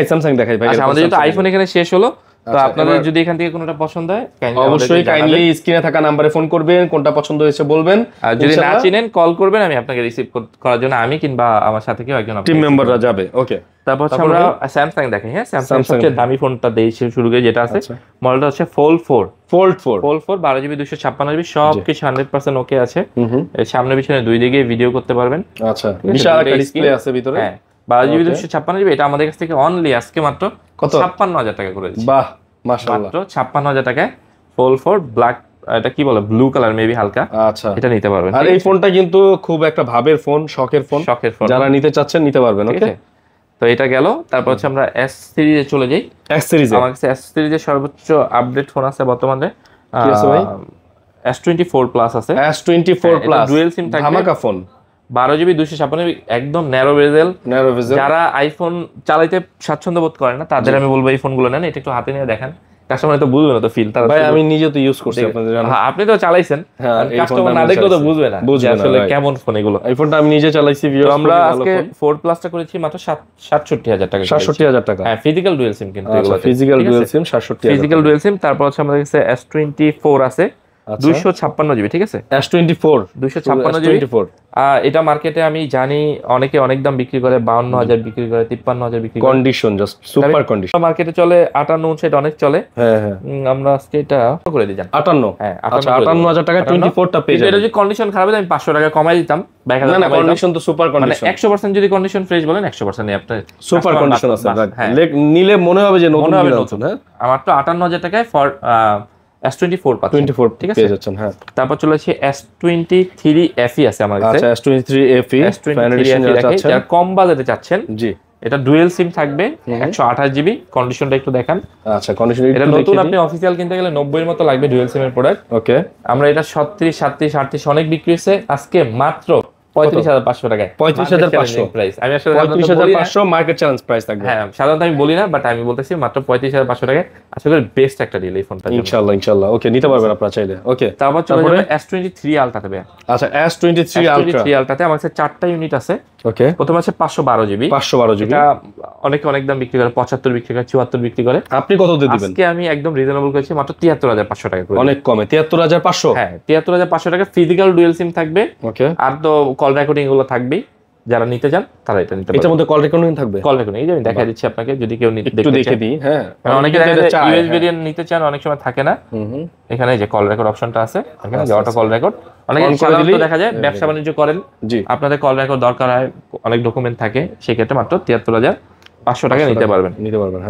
স্যামসাং দেখাই ভাই। আচ্ছা, আমাদের যেহেতু আইফোন এখানে শেষ হলো, তো আপনাদের যদি এখান থেকে কোনোটা পছন্দ হয় অবশ্যই কাইন্ডলি স্ক্রিনে থাকা নাম্বারে ফোন করবেন, কোনটা পছন্দ হয়েছে বলবেন। আর যদি না চিনেন কল করবেন, আমি আপনাকে রিসিভ করার জন্য আমি কিংবা আমার সাথে কেউ একজন টিম মেম্বাররা যাবে। ওকে। তারপর আমরা স্যামসাং দেখাই। হ্যাঁ, স্যামসাং সবচেয়ে দামি ফোনটা দিয়েছে শুরু করে, যেটা আছে মডেলটা হচ্ছে Fold 4 12 জিবি 256 জিবি, সবকিছু 100% ওকে আছে। এর সামনে পিছনে দুই দিকে ভিডিও করতে পারবেন। আচ্ছা, বিশাল একটা ডিসপ্লে আছে ভিতরে। হ্যাঁ, 12 জিবি 256 জিবি, এটা আমাদের কাছ থেকে অনলি আজকে মাত্র কত? 56,000 টাকা করে দিচ্ছি। বাহ, মাশাআল্লাহ, মাত্র 56,000 টাকায় Fold 4 ব্ল্যাক, এটা কি বলে, ব্লু কালার মেবি হালকা। আচ্ছা, এটা নিতে পারবেন। আর এই ফোনটা কিন্তু খুব একটা ভাবের ফোন, শখের ফোন, যারা নিতে চাচ্ছেন নিতে পারবেন। ওকে, তো এটা গেল। তারপর হচ্ছে আমরা S সিরিজে চলে যাই। S সিরিজে আমার কাছে S সিরিজের সর্বোচ্চ আপডেট ফোন আছে বর্তমানে। কি আছে ভাই? S24 প্লাস আছে। S24 প্লাস ডুয়াল সিম থাকবে, ধামাকা ফোন, 12 জিবি 256 জিবি, একদম ন্যারো বেজেল। যারা আইফোন চালাইতে স্বাচ্ছন্দ্য বোধ করে না, তাদের আমি বলবো এই ফোনগুলো নেন। এটা একটু হাতে নিয়ে দেখেন, কাস্টমার তো বুঝবে না তো ফিল। ভাই আমি নিজে তো ইউজ করছি, আপনাদের জানেন। হ্যাঁ আপনি তো চালাইছেন, কাস্টমার না দেখলে তো বুঝবে না যে আসলে কেমন ফোন এগুলো। এই ফোনটা আমি নিজে চালাইছি। তো আমরা আজকে 4 প্লাসটা করেছি মাত্র 67000 টাকা। 67000 টাকা। হ্যাঁ ফিজিক্যাল ডুয়াল সিম কিন্তু এগুলো physical dual SIM 67000 physical dual SIM. তারপর হচ্ছে আমাদের কাছে S24 আছে 256 জিবি, ঠিক আছে। S24 256 GB. এটা মার্কেটে আমি জানি অনেকে অনেক দাম বিক্রি করে, 52000 বিক্রি করে, 53000 বিক্রি করে। Condition just super condition. মার্কেটে চলে 58 অনেক চলে। হ্যাঁ হ্যাঁ আমরা আজকে এটা করে দিই জান 58। হ্যাঁ আচ্ছা 58000 টাকা 24 টা পেয়ে যাবেন। এটা যদি কন্ডিশন খারাপ হয় আমি 500 টাকা কমাই দিতাম। না না কন্ডিশন তো সুপার কন্ডিশন, মানে 100% যদি কন্ডিশন ফ্রেশ বলেন 100% নেই আপনার সুপার কন্ডিশন আছে। নিলে মনে হবে যে নতুন নতুন। হ্যাঁ আমার তো 58000 টাকায় ফর S24 পাচ্ছেন 24, ঠিক আছে পেয়ে যাচ্ছেন। হ্যাঁ তারপর চলে আসছে S23 FE আছে আমার কাছে। আচ্ছা S23 FE যারা কম বাজেটে চাচ্ছেন, জি এটা ডুয়াল সিম থাকবে 128 জিবি। কন্ডিশনটা একটু দেখান। আচ্ছা কন্ডিশন এটা নতুন, আপনি অফিশিয়াল কিনতে গেলে 90 এর মতো লাগবে ডুয়াল সিমের প্রোডাক্ট। ওকে আমরা এটা 37 37 38 অনেক বিক্রি হয়েছে, আজকে মাত্র 35500 টাকায়। 35500 প্রাইস। আমি আসলে 35500 মার্কেট চ্যালেঞ্জ প্রাইস থাকবে। হ্যাঁ সাধারণত আমি বলি না, বাট আমি বলতেছি মাত্র 35500 টাকায়। আশা করি বেস্ট একটা ডিল এই ফোনটা। ইনশাআল্লাহ ইনশাআল্লাহ ওকে নিতে পারবেন আপনারা চাইলে। ওকে তারপর চলে যাবে S23 Ultra তে। আচ্ছা S23 Ultra তে আমার কাছে 4টা ইউনিট আছে। ওকে প্রথম আছে 512 জিবি। 512 জিবি এটা অনেক দাম বিক্রি করে, 75 বিক্রি করে, 74 বিক্রি করে। আপনি কত দিয়ে দিবেন? আজকে আমি একদম রিজনেবল করেছি, মাত্র 73500 টাকা করে। অনেক কমে 73500। হ্যাঁ 73500 টাকা। ফিজিক্যাল ডুয়াল সিম থাকবে। ওকে আর তো কল রেকর্ডিং গুলো থাকবেই, যারা নিতে চান তারা এটা নিতে পারবে। এটার মধ্যে কল রেকর্ডিং থাকবে। কল রেকর্ডিং এই যে আমি দেখাই দিচ্ছি আপনাকে, যদি কেউ নিতে একটু দেখে দিই। হ্যাঁ অনেকে ইউএস ভেরিয়েন্ট নিতে চান, অনেক সময় থাকে না। এখানে যে কল রেকর্ড অপশনটা আছে, এখানে যে অটো কল রেকর্ড অনেকে সাধারণত দেখা যায় ব্যবসা বাণিজ্য করেন, আপনাদের কল রেকর্ড দরকার হয়, অনেক ডকুমেন্ট থাকে, সেই ক্ষেত্রে মাত্র 73500 টাকা নিতে পারবেন।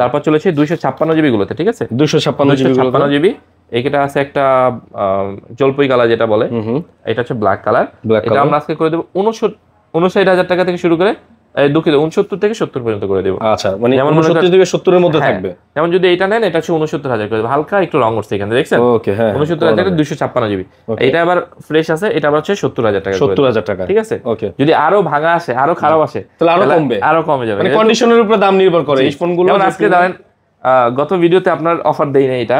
তারপর চলেছে 256 জিবি গুলোতে, ঠিক আছে। 256 জিবি। এইটা আছে একটা জলপাই কালার যেটা বলে, এটা হচ্ছে ব্ল্যাক কালার। এটা আমরা আজকে করে দেব 59000 টাকা থেকে শুরু করে, দুঃখিত 69 থেকে 70 পর্যন্ত করে দেব। আচ্ছা মানে 69 থেকে 70 এর মধ্যে থাকবে। যেমন যদি এটা নেন, এটা হচ্ছে 69000 করে দেব। হালকা একটু রং উঠছে এখানে, দেখছেন? ওকে হ্যাঁ 69000 টাকা 256 জিবি। এটা আবার ফ্রেশ আছে, এটা আবার হচ্ছে 70000 টাকা। 70000 টাকা, ঠিক আছে। ওকে যদি আরো ভাঙা আসে, আরো খারাপ আসে, তাহলে আরো কমবে, আরো কমে যাবে। মানে কন্ডিশনের উপর দাম নির্ভর করে এই ফোনগুলো। যেমন আজকে ধরেন গত ভিডিওতে আপনার অফার দেই না, এটা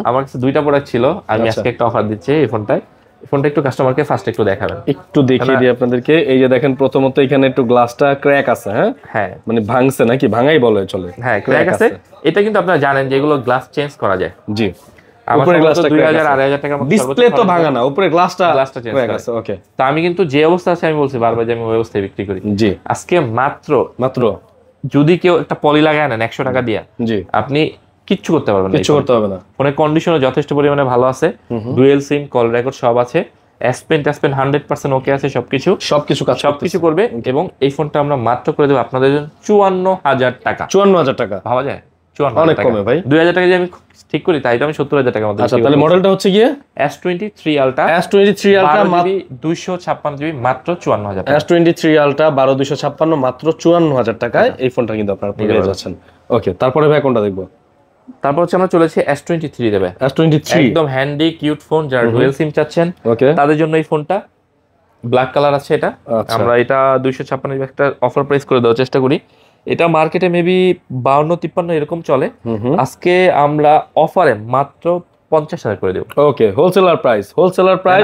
আমার কাছে 2টা প্রোডাক্ট ছিল, আমি আজকে একটা অফার দিচ্ছি এই ফোনটায়। ফোনটা একটু কাস্টমারকে ফার্স্ট একটু দেখাবেন, একটু দেখিয়ে দিই আপনাদেরকে। এই যে দেখেন, প্রথমত এখানে একটু গ্লাসটা ক্র্যাক আছে। হ্যাঁ মানে ভাঙছে নাকি, ভাঙাই বলে চলে। হ্যাঁ ক্র্যাক আছে। এটা কিন্তু আপনারা জানেন যে এগুলো গ্লাস চেঞ্জ করা যায়। জি উপরে গ্লাসটা 2000 2500 টাকার মতো। ডিসপ্লে তো ভাঙা না, উপরে গ্লাসটা ক্র্যাক আছে। ওকে তো আমি কিন্তু যে অবস্থা আছে, আমি বলছি বারবার যে আমি ওই অবস্থায় বিক্রি করি। জি আজকে মাত্র যদি কেউ একটা পলি লাগায় নেন 100 টাকা দিয়া, জি আপনি কিচ্ছু করতে পারবেন না, কিচ্ছু করতে হবে না। ফোনের কন্ডিশনও যথেষ্ট পরিমাণে ভালো আছে, ডুয়াল সিম, কল রেকর্ড সব আছে, S Pen 100% ওকে আছে, সবকিছু করবে। এবং এই ফোনটা আমরা মাত্র করে দেব আপনাদের জন্য 54000 টাকা। 54000 টাকা ভাবা যায়? 54 অনেক কমে ভাই। 2000 টাকা যদি আমি ঠিক করি, তাই তো আমি 70000 টাকার মধ্যে। আচ্ছা তাহলে মডেলটা হচ্ছে গিয়ে S23 Ultra। S23 Ultra 256 GB মাত্র 54000 টাকা। S23 Ultra 12256 মাত্র 54000 টাকায় এই ফোনটা কিন্তু আপনারা পেয়ে যাচ্ছেন। ওকে তারপরে ভাই কোনটা দেখবো? তারপর হচ্ছে আমরা চলেছি S23 দেবে। S23 একদম হ্যান্ডি কিউট ফোন, যারা ডুয়াল সিম চাচ্ছেন তাদের জন্য এই ফোনটা। ব্ল্যাক কালার আছে এটা। আমরা এটা 256 জিবি একটা অফার প্রাইস করে দেওয়ার চেষ্টা করি। এটা মার্কেটে মেবি 52-53 এরকম চলে। আজকে আমরা অফারে মাত্র 50000 করে দেব। ওকে হোলসেলার প্রাইস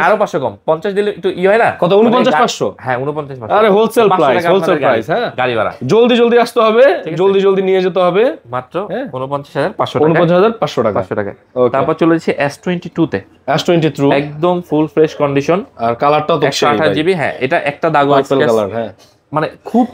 আরো 500 কম। 50 দিলে একটু হয় না? কত? 49500। হ্যাঁ 49500। আরে হোলসেল প্রাইস। হ্যাঁ গাড়ি ভাড়া জলদি আসতে হবে, জলদি নিয়ে যেতে হবে। মাত্র 49500 টাকা। 49500 টাকা। তারপর চলেছে S22 তে। S22 একদম ফুল ফ্রেশ কন্ডিশন, আর কালারটাও তো 128 জিবি। হ্যাঁ এটা একটা দাগও আছে কালার। হ্যাঁ মানে খুব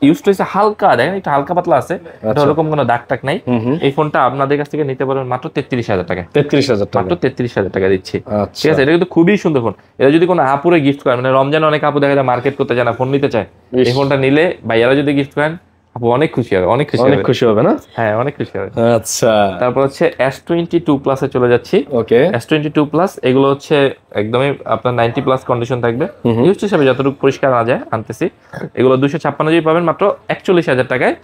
ইউজড হইছে, হালকা দেখেন, একটু হালকা পাতলা আছে, এটা এরকম কোনো দাগ টাক নাই। এই ফোনটা আপনাদের কাছ থেকে নিতে পারবেন মাত্র 33000 টাকা। 33000 টাকা, মাত্র 33000 টাকা দিচ্ছি। ঠিক আছে, এটা কিন্তু খুবই সুন্দর ফোন। এটা যদি কোনো আপুরে গিফট করেন, মানে রমজানে অনেক আপু দেখা যায় মার্কেট করতে যায় না, ফোন নিতে চায়, এই ফোনটা নিলে ভাইয়ারা যদি গিফট করেন, আপু অনেক খুশি হবে, অনেক খুশি হবে না? হ্যাঁ অনেক খুশি হবে। আচ্ছা তারপর হচ্ছে S22 Plus এ চলে যাচ্ছি। ওকে S22 Plus এগুলো হচ্ছে একদমই আপনার 90+ কন্ডিশন থাকবে। ইউজ হিসেবে যতটুকু পরিষ্কার না যায় আনতেছি। এগুলো 256 জিবি পাবেন মাত্র 41000 টাকায়।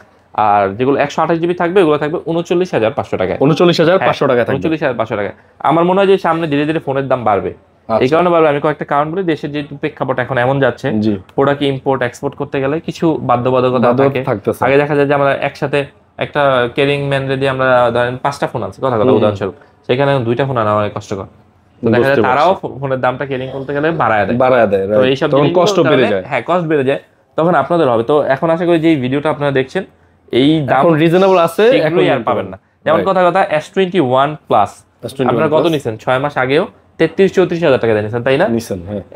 আর যেগুলো 128 জিবি থাকবে, এগুলো থাকবে 39500 টাকায়। 39500 টাকা থাকবে। 39500 টাকা। আমার মনে হয় যে সামনে ধীরে ধীরে ফোনের দাম বাড়বে। এই কারণে বাড়বে, আমি কয়েকটা কারণ বলি। দেশের যে প্রেক্ষাপট এখন এমন যাচ্ছে, প্রোডাক্ট ইম্পোর্ট এক্সপোর্ট করতে গেলে কিছু বাধ্যবাধকতা থাকে। আগে দেখা যায় যে আমরা একসাথে একটা কেরিং ম্যান যদি আমরা ধরেন 5টা ফোন আছে কথা উদাহরণস্বরূপ, সেখানে 2টা ফোন আনা অনেক কষ্টকর। তো দেখা যায় তারাও ফোনের দামটা কেরিং করতে গেলে বাড়ায় দেয়। তো এইসব কষ্ট বেড়ে যায়, হ্যাঁ কষ্ট বেড়ে যায়, তখন আপনাদের হবে। তো এখন আশা করি যে এই ভিডিওটা আপনারা দেখছেন এই দাম রিজনেবল আছে, এগুলোই আর পাবেন না। যেমন কথা S21 প্লাস আপনারা কত নিছেন 6 মাস আগেও 33-34 হাজার টাকা দিয়ে নিছেন, তাই না?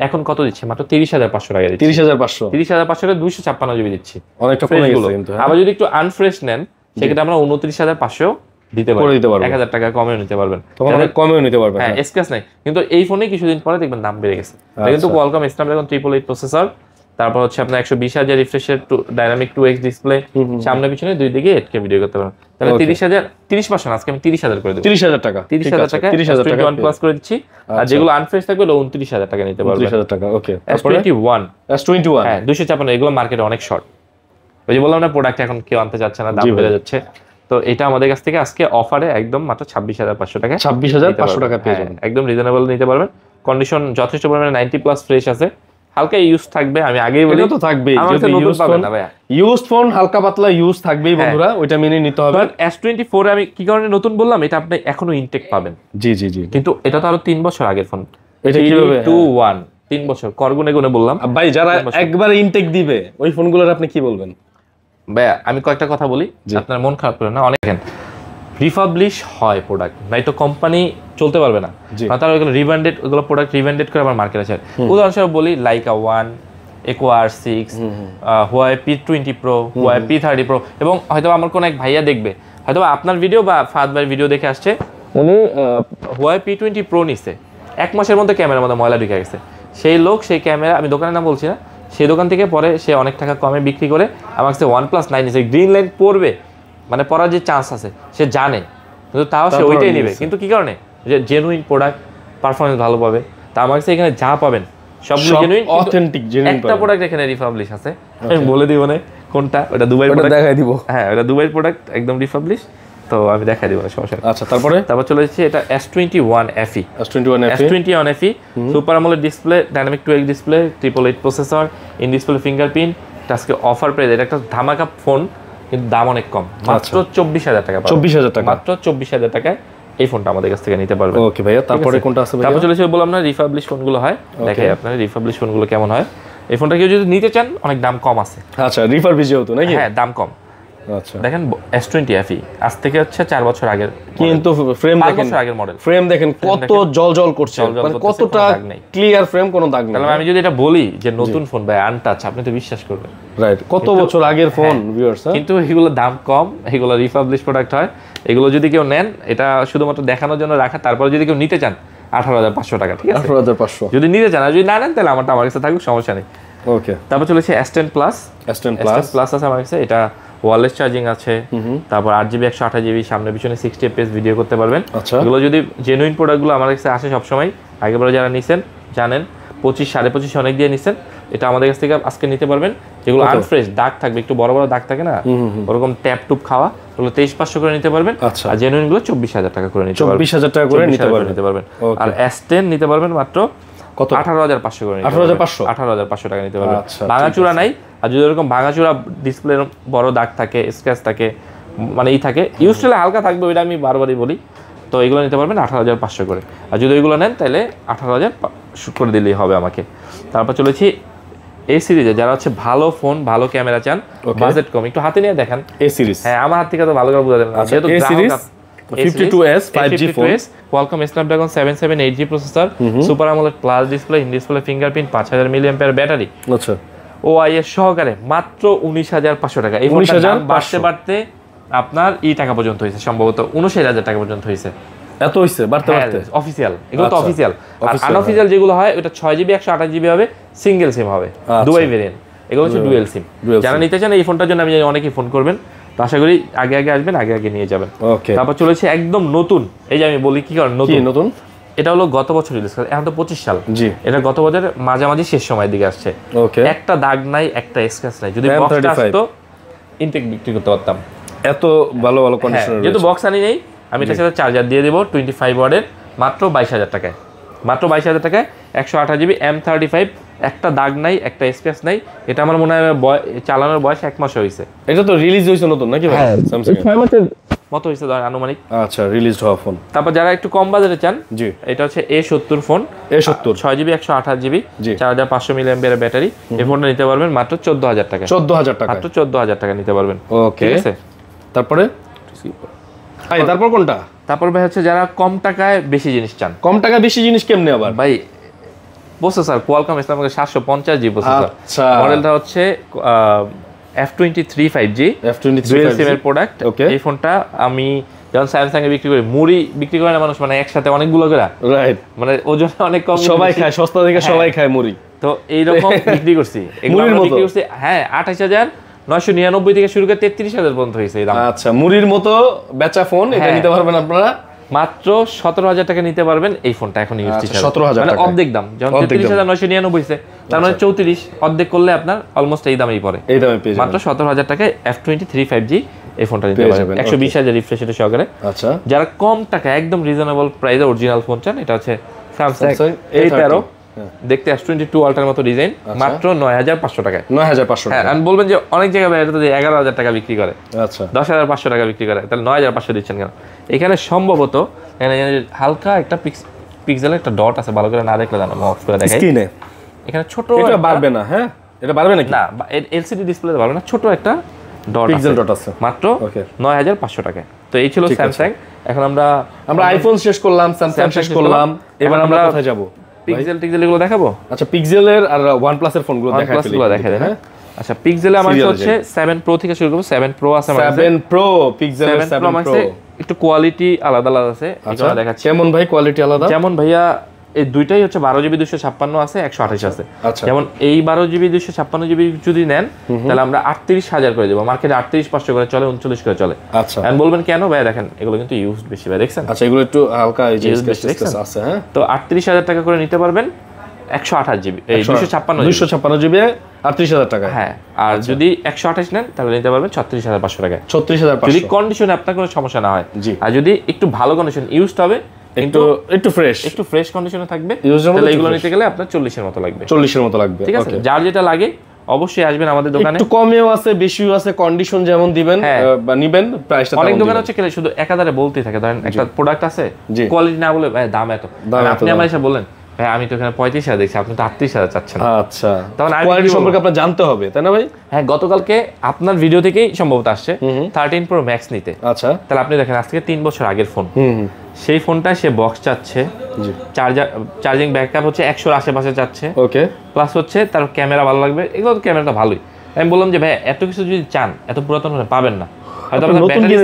এখন কত দিচ্ছে? মাত্র 30,500 টাকা দিচ্ছি। 30,500 256 জিবি দিচ্ছি। অনেকটা কমে গেছে কিন্তু। আবার যদি একটু আনফ্রেশ নেন সেক্ষেত্রে আমরা 29,500 দিতে পারবো, 1000 টাকা কমেও নিতে পারবেন, কমেও নিতে পারবেন। হ্যাঁ স্ক্র্যাচ নাই। কিন্তু এই ফোনে কিছুদিন পরে দেখবেন দাম বেড়ে গেছে। কিন্তু কোয়ালকম স্ন্যাপড্রাগন 888 প্রসেসর, তারপর হচ্ছে আপনার 120,000 রিফ্রেশের ডাইনামিক 2x ডিসপ্লে, সামনে পিছনে দুই দিকে 8K ভিডিও করতে পারবেন। তাহলে 30,000 আজকে আমি 30,000 করে দেব। 30,000 টাকা 30,000 টাকা 21 প্লাস করে দিচ্ছি। আর যেগুলো আনফ্রেশ থাকবে 29,000 টাকা নিতে পারবেন। 30,000 টাকা। ওকে, S21 হ্যাঁ 256 এগুলো মার্কেটে অনেক শর্ট। ওই যে বললাম না প্রোডাক্ট এখন কেউ আনতে চাচ্ছে না, দাম বেড়ে যাচ্ছে। তো এটা আমাদের কাছ থেকে আজকে অফারে একদম মাত্র 26,500 টাকা, 26,500 টাকা পেয়ে যাবেন। একদম রিজনেবল নিতে পারবেন। কন্ডিশন যথেষ্ট পরিমাণে 90 প্লাস ফ্রেশ আছে, হালকা ইউজ থাকবে। আমি আগেই বলি এটা তো থাকবেই, যদি ইউজ পাবেন না ভাই, ইউজ ফোন হালকা পাতলা ইউজ থাকবেই বন্ধুরা, ওইটা মেনে নিতে হবে। S24 আমি কি কারণে নতুন বললাম, এটা আপনি এখনো ইনটেক পাবেন। জি জি জি, কিন্তু এটা তো আরো 3 বছর আগের ফোন। এটা কিভাবে 2-1 3 বছর করগুনে গুনে বললাম ভাই, যারা একবার ইনটেক দিবে ওই ফোনগুলোর আপনি কি বলবেন? ভাই আমি কয়েকটা কথা বলি, আপনার মন খারাপ করেন না। অনেক রিফাবলিশ হয় প্রোডাক্ট, নাই তো কোম্পানি চলতে পারবে না। তারা ওইগুলো রিব্র্যান্ডেড, ওইগুলো প্রোডাক্ট রিব্র্যান্ডেড করে আবার মার্কেটে আছে। উদাহরণস্বরূপ বলি Laika 1, Eco R6, Huawei P20 Pro, Huawei P30 Pro, এবং হয়তো আমার কোনো এক ভাইয়া দেখবে, হয়তো আপনার ভিডিও বা ফাহাদ ভাইয়ের ভিডিও দেখে আসছে, উনি Huawei P20 Pro নিছে, 1 মাসের মধ্যে ক্যামেরার মধ্যে ময়লা ঢুকে গেছে। সেই লোক সেই ক্যামেরা, আমি দোকানের নাম বলছি না, সেই দোকান থেকে পরে সে অনেক টাকা কমে বিক্রি করে আমার কাছে OnePlus 9 নিছে। গ্রিন লাইন পড়বে মানে পড়ার যে চান্স আছে সে জানে, কিন্তু তাও সে ওইটাই নেবে। কিন্তু কি কারণে? যে জেনুইন প্রোডাক্ট, পারফরমেন্স ভালো পাবে। তা আমার কাছে এখানে যা পাবেন সবগুলো জেনুইন, অথেন্টিক জেনুইন। একটা প্রোডাক্ট এখানে রিফাবলিশ আছে, আমি বলে দিব না কোনটা, ওটা দুবাইয়ের প্রোডাক্ট, দেখাই দিব। হ্যাঁ ওটা দুবাইয়ের প্রোডাক্ট, একদম রিফাবলিশ, তো আমি দেখাই দিব না, সমস্যা নেই। আচ্ছা, তারপর চলে যাচ্ছে এটা S21 FE। S21 FE super AMOLED display, dynamic 2x display, 888 processor, in display fingerprint. আজকে অফার প্রাইস, এটা একটা ধামাকা ফোন, কিন্তু দাম অনেক কম, মাত্র 24,000 টাকা। 24,000 টাকা, মাত্র 24,000 টাকায় এই ফোনটা আমাদের কাছ থেকে নিতে পারবেন। ওকে ভাইয়া, তারপরে কোনটা আছে ভাইয়া? তারপর চলেছে বললাম না রিফাবলিশ ফোনগুলো হয়, দেখাই আপনারা রিফাবলিশ ফোনগুলো কেমন হয়। এই ফোনটা কেউ যদি নিতে চান অনেক দাম কম আছে। আচ্ছা, রিফাবলিশ যেহেতু নাকি? হ্যাঁ দাম কম। আচ্ছা, দেখেন S20 FE আজ থেকে হচ্ছে 4 বছর আগের, কিন্তু ফ্রেম দেখেন, আগের মডেল। ফ্রেম দেখেন কত জলজল করছে, মানে কতটা ক্লিয়ার ফ্রেম, কোনো দাগ নেই। তাহলে আমি যদি এটা বলি যে নতুন ফোন ভাই আনটাচ, আপনি তো বিশ্বাস করবেন, রাইট? কত বছর আগের ফোন ভিউয়ার্স। কিন্তু এগুলো দাম কম, এগুলো রিফাবলিশ প্রোডাক্ট হয়। এগুলো যদি কেউ নেন, এটা শুধুমাত্র দেখানোর জন্য রাখা। তারপর যদি কেউ নিতে চান 18,500 টাকা, ঠিক আছে? 18,500 যদি নিতে চান, আর যদি না নেন তাহলে আমার কাছে থাকুক, সমস্যা নেই। ওকে, তারপর চলেছে S10 প্লাস। S10 প্লাস আছে আমার কাছে, এটা ওয়্যারলেস চার্জিং আছে, তারপর 8GB 128GB, সামনে পিছনে 60 fps ভিডিও করতে পারবেন। এগুলো যদি জেনুইন প্রোডাক্টগুলো আমার কাছে আসে সবসময়, আগেবারে যারা নিছেন জানেন, 25 25.5 অনেক দিয়ে নিছেন, এটা আমাদের কাছ থেকে আজকে নিতে পারবেন। যেগুলো আনফ্রেশ, দাগ থাকবে, একটু বড় বড় দাগ থাকে না, ওরকম ট্যাপ টুপ খাওয়া, ওগুলো 23,500 করে নিতে পারবেন। আর জেনুইন গুলো 24,000 টাকা করে নিতে পারবেন। 24,000 টাকা করে নিতে পারবেন। আর S10 নিতে পারবেন মাত্র কত? 18,500 করে নিতে পারবেন। 18,500 টাকা নিতে পারবেন। ভাঙাচুরা নাই। আর যদি এরকম ভাঙাচুরা ডিসপ্লে বড় দাগ থাকে, স্ক্র্যাচ থাকে, মানে থাকে, ইউজ করলে হালকা থাকবে, ওইটা আমি বারবারই বলি। তো এগুলো নিতে পারবেন 18,500 করে। আর যদি ওইগুলো নেন তাহলে 18,000 করে দিলেই হবে আমাকে। তারপর চলেছি এই সিরিজে, যারা হচ্ছে ভালো ফোন, ভালো ক্যামেরা চান, বাজেট কম, একটু হাতে নিয়ে দেখেন এই সিরিজ। হ্যাঁ, আমার হাত থেকে তো ভালো করে বোঝা যাবে না, যেহেতু এই series 52s 5G phone, Qualcomm Snapdragon 778G processor, super AMOLED plus display, in display fingerprint, 5000 mAh battery, আচ্ছা OIS সহকারে মাত্র 19,500 টাকা। এই ফোনটার দাম বাড়তে বাড়তে আপনার টাকা পর্যন্ত হয়েছে, সম্ভবত 29,000 টাকা পর্যন্ত হয়েছে। এত হইছে বাড়তে বাড়তে? অফিশিয়াল, এগুলো তো অফিশিয়াল। আর আনঅফিশিয়াল যেগুলো হয়, ওটা 6GB 128GB হবে, সিঙ্গেল সিম হবে, দুবাই ভেরিয়েন্ট। এগুলো হচ্ছে ডুয়েল সিম। যারা নিতে চান এই ফোনটার জন্য, আমি জানি অনেকেই ফোন করবেন, তো আশা করি আগে আসবেন, আগে নিয়ে যাবেন। তারপর চলেছে একদম নতুন, এই যে আমি বলি কি কারণ নতুন, এটা হলো গত বছর রিলিজ করা, এখন তো 25 সাল, এটা গত বছরের মাঝামাঝি শেষ সময়ের দিকে আসছে। একটা দাগ নাই, একটা স্ক্র্যাচ নাই। যদি বক্সটা আসতো ইনটেক বিক্রি করতে পারতাম, এত ভালো ভালো কন্ডিশনার। যেহেতু বক্স আনি নেই, আমি এটার সাথে চার্জার দিয়ে দেবো 25 ওয়াটের, মাত্র 22,000 টাকায়। মাত্র 22,000 টাকায় 128GB M35 একটা দাগ নাই, একটা স্পেস নাই। এটা আমার মনে হয় চালানোর বয়স 1 মাস হয়েছে। এটা তো রিলিজ হয়েছে নতুন নাকি ভাই? স্যামসাং 6 মাসের মতো হয়েছে ধরেন আনুমানিক। আচ্ছা, রিলিজ হওয়া ফোন। তারপর যারা একটু কম বাজেটে চান, জি, এটা হচ্ছে A70 phone, A70 6GB 128GB, জি, 4500 mAh ব্যাটারি। এই ফোনটা নিতে পারবেন মাত্র 14000 টাকা। 14000 টাকা, মাত্র 14000 টাকা নিতে পারবেন। ওকে, ঠিক আছে। তারপরে ভাই তারপর কোনটা? তারপর ভাই হচ্ছে যারা কম টাকায় বেশি জিনিস চান। কম টাকা বেশি জিনিস কেমনে আবার ভাই processor Qualcomm Snapdragon 750G processor. আচ্ছা, মডেলটা হচ্ছে F23 5G F23 dual SIM এর প্রোডাক্ট। ওকে, এই ফোনটা আমি যখন স্যামসাং এ বিক্রি করি, মুড়ি বিক্রি করে না মানুষ, মানে একসাথে অনেকগুলো করে, রাইট, মানে ওজনে অনেক কম, সবাই খায় সস্তা থেকে, সবাই খায় মুড়ি। তো এইরকম বিক্রি করছি, এগুলো আমরা বিক্রি করছি হ্যাঁ 28999 থেকে শুরু করে 33000 পর্যন্ত হয়েছে এই দাম। আচ্ছা, মুড়ির মতো বেচা ফোন, এটা নিতে পারবেন আপনারা মাত্র 17000 টাকা নিতে পারবেন এই ফোনটা এখন ইউজ হিসেবে। 17000 মানে টাকা, অর্ধেক দাম, যেমন 33999 হইছে, তার মানে 34, অর্ধেক করলে আপনার অলমোস্ট এই দামেই পড়ে। এই দামে পেয়ে যাবেন মাত্র 17000 টাকায় F23 5G এই ফোনটা নিতে পারবেন 120,000 রিফ্রেশ রেট সহকারে। আচ্ছা, যারা কম টাকা একদম রিজনেবল প্রাইসে অরিজিনাল ফোন চান, এটা হচ্ছে স্যামসাং A13, দেখতে S22 আলট্রার মতো ডিজাইন, মাত্র 9500 টাকায়। 9500 হ্যাঁ, আমি বলবেন যে অনেক জায়গায় এটা তো 11000 টাকা বিক্রি করে, আচ্ছা 10500 টাকা বিক্রি করে, তাহলে 9500 দিচ্ছেন কেন? এখানে সম্ভবত এখানে হালকা একটা পিক্সেলের একটা ডট আছে, ভালো করে না দেখলে জানো, অফ করে দেখাই স্ক্রিনে। এখানে ছোট, এটা বাড়বে না? হ্যাঁ, এটা বাড়বে নাকি? না, এলসিডি ডিসপ্লেতে বাড়বে না, ছোট একটা ডট পিক্সেল ডট আছে, মাত্র 9500 টাকায়। তো এই ছিল স্যামসাং। এখন আমরা আইফোন শেষ করলাম, স্যামসাং শেষ করলাম, এবার আমরা কোথায় যাব? পিক্সেল এগুলো দেখাবো। আচ্ছা, পিক্সেলের আর OnePlus এর ফোনগুলো দেখাই ফেলি। হ্যাঁ, আচ্ছা, পিক্সেলে আমার হচ্ছে 7 Pro থেকে শুরু করব। 7 Pro আছে আমার কাছে। 7 Pro, পিক্সেলের 7 Pro একটু কোয়ালিটি আলাদা আলাদা আছে, এগুলো দেখাচ্ছি। কেমন ভাই কোয়ালিটি আলাদা? যেমন ভাইয়া এই দুইটাই হচ্ছে 12GB 256 আছে, 128 আছে। আচ্ছা, যেমন এই 12GB 256GB যদি নেন, তাহলে আমরা 38000 করে দেব। মার্কেটে 38500 করে চলে, 39 করে চলে। আচ্ছা, এন্ড বলবেন কেন ভাই? দেখেন এগুলো কিন্তু ইউজড বেশি ভাই, দেখছেন? আচ্ছা, এগুলো একটু হালকা এই যে স্পেস আছে। হ্যাঁ, তো 38000 টাকা করে নিতে পারবেন 128GB, এই 256GB 38000 টাকা। হ্যাঁ, আর যদি 128 নেন তাহলে নিতে পারবেন 36500 টাকায়। 36500 যদি কন্ডিশনে আপনার কোনো সমস্যা না হয়। আর যদি একটু ভালো কন্ডিশন ইউজড হবে, একটু ফ্রেশ কন্ডিশনে থাকবে, তাহলে তাহলে এগুলো নিতে গেলে আপনার 40 এর মতো লাগবে। 40 এর মতো লাগবে, ঠিক আছে। যার যেটা লাগে অবশ্যই আসবেন আমাদের দোকানে। একটু কমেও আছে, বেশিও আছে, কন্ডিশন যেমন দিবেন বা নিবেন, প্রাইসটা অনেক দোকানে হচ্ছে কেন শুধু একাধারে বলতেই থাকে, ধরেন একটা প্রোডাক্ট আছে, কোয়ালিটি না বলে ভাই দাম এত, আপনি আমার এসে বললেন ভাই আমি তো এখানে 35000 দেখছি, আপনি তো 38000 চাচ্ছেন। আচ্ছা, তখন কোয়ালিটি সম্পর্কে আপনার জানতে হবে, তাই না ভাই? হ্যাঁ, গতকালকে আপনার ভিডিও থেকেই সম্ভবত আসছে 13 Pro Max নিতে। আচ্ছা, তাহলে আপনি দেখেন আজ থেকে 3 বছর আগের ফোন, সেই ফোনটা সে বক্স চাচ্ছে, চার্জিং ব্যাকআপ হচ্ছে 100 আশেপাশে চাচ্ছে, ওকে, প্লাস হচ্ছে তার ক্যামেরা ভালো লাগবে, এগুলো তো ক্যামেরাটা ভালোই। আমি বললাম যে ভাই এত কিছু যদি চান, এত পুরাতন হলে পাবেন না, হয়তো আপনার ব্যাটারি,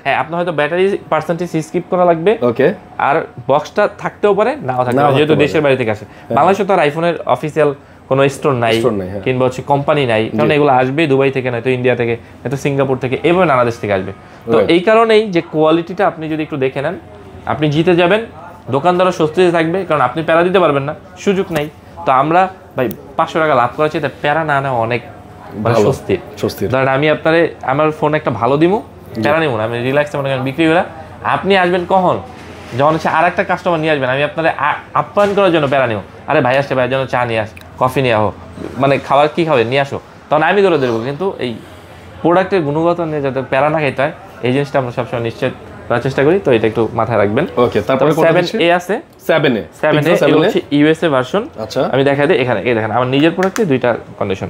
হ্যাঁ আপনার হয়তো ব্যাটারি পার্সেন্টেজ স্কিপ করা লাগবে, ওকে, আর বক্সটা থাকতেও পারে নাও থাকতে পারে, যেহেতু দেশের বাইরে থেকে আসে। বাংলাদেশে তো আর আইফোনের অফিসিয়াল কোনো স্টোর নাই, কিংবা হচ্ছে কোম্পানি নাই, কারণ এগুলো আসবে দুবাই থেকে, নয়তো ইন্ডিয়া থেকে, নয়তো সিঙ্গাপুর থেকে, এভাবে নানা দেশ থেকে আসবে। তো এই কারণেই যে কোয়ালিটিটা আপনি যদি একটু দেখে নেন, আপনি জিতে যাবেন, দোকানদারও স্বস্তিতে থাকবে, কারণ আপনি প্যারা দিতে পারবেন না, সুযোগ নেই। তো আমরা ভাই 500 টাকা লাভ করার চাইতে প্যারা না নেওয়া অনেক স্বস্তি। ধরেন আমি আপনারে আমার ফোন একটা ভালো দিমু, প্যারা নিব না, আমি রিল্যাক্সে মনে করেন বিক্রি করে, আপনি আসবেন কখন? যখন হচ্ছে আর একটা কাস্টমার নিয়ে আসবেন, আমি আপনার আপ্যায়ন করার জন্য প্যারা নিব, আরে ভাই আসছে, ভাইয়ের জন্য চা নিয়ে আস, কফি নিয়ে আসো, মানে খাবার কি খাবে নিয়ে আসো, তখন আমি ধরে দেবো। কিন্তু এই প্রোডাক্টের গুণগত নিয়ে যাতে প্যারা না খাইতে হয়, এই জিনিসটা আমরা সবসময় নিশ্চিত করার চেষ্টা করি। তো এটা একটু মাথায় রাখবেন। ওকে, তারপরে 7A আছে, 7A হচ্ছে ইউএসএ ভার্সন। আচ্ছা, আমি দেখাই দিই, এখানে এই দেখেন আমার নিজের প্রোডাক্টে দুইটা কন্ডিশন,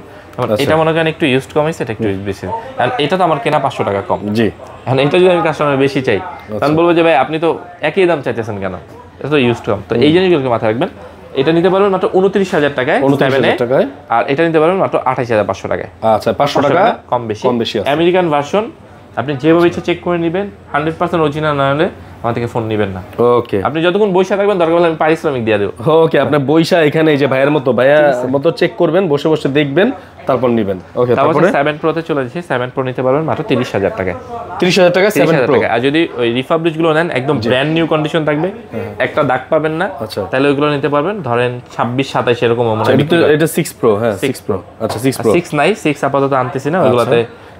এটা মনে করেন একটু ইউজড কম হয়েছে, এটা একটু বেশি, কারণ এটা তো আমার কেনা 500 টাকা কম। জি, এখন এটা যদি আমি কাস্টমার বেশি চাই, তখন বলবো যে ভাই আপনি তো একই দাম চাইতেছেন কেন, এটা তো ইউজড কম। তো এই জিনিসগুলোকে মাথায় রাখবেন। এটা নিতে পারবেন মাত্র 29000 টাকায়, 29000 টাকায়, আর এটা নিতে পারবেন মাত্র 28500 টাকায়। আচ্ছা, 500 টাকা কম বেশি। আমেরিকান ভার্সন আপনি যেভাবে ইচ্ছা চেক করে নেবেন, 100% অরিজিনাল না হলে আমার থেকে ফোন নেবেন না। ওকে, আপনি যতক্ষণ বৈশা থাকবেন দরকার হলে আমি পারিশ্রমিক দিয়ে দেবো। ওকে, আপনি বৈশা এখানে এই যে ভাইয়ের মতো চেক করবেন, বসে বসে দেখবেন, তারপর নেবেন। ওকে, তারপরে 7 Pro তে চলে যাচ্ছে। 7 Pro নিতে পারবেন মাত্র 30000 টাকায়। 30000 টাকা 7 Pro। আর যদি ওই রিফাবলিশ গুলো নেন, একদম ব্র্যান্ড নিউ কন্ডিশন থাকবে, একটা দাগ পাবেন না, তাহলে ওইগুলো নিতে পারবেন ধরেন 26 27 এরকম মনে হয়। এটা 6 Pro, হ্যাঁ 6 Pro। আচ্ছা, 6 Pro 6 নাই, 6 আপাতত আনতেছি না, ওইগুলোতে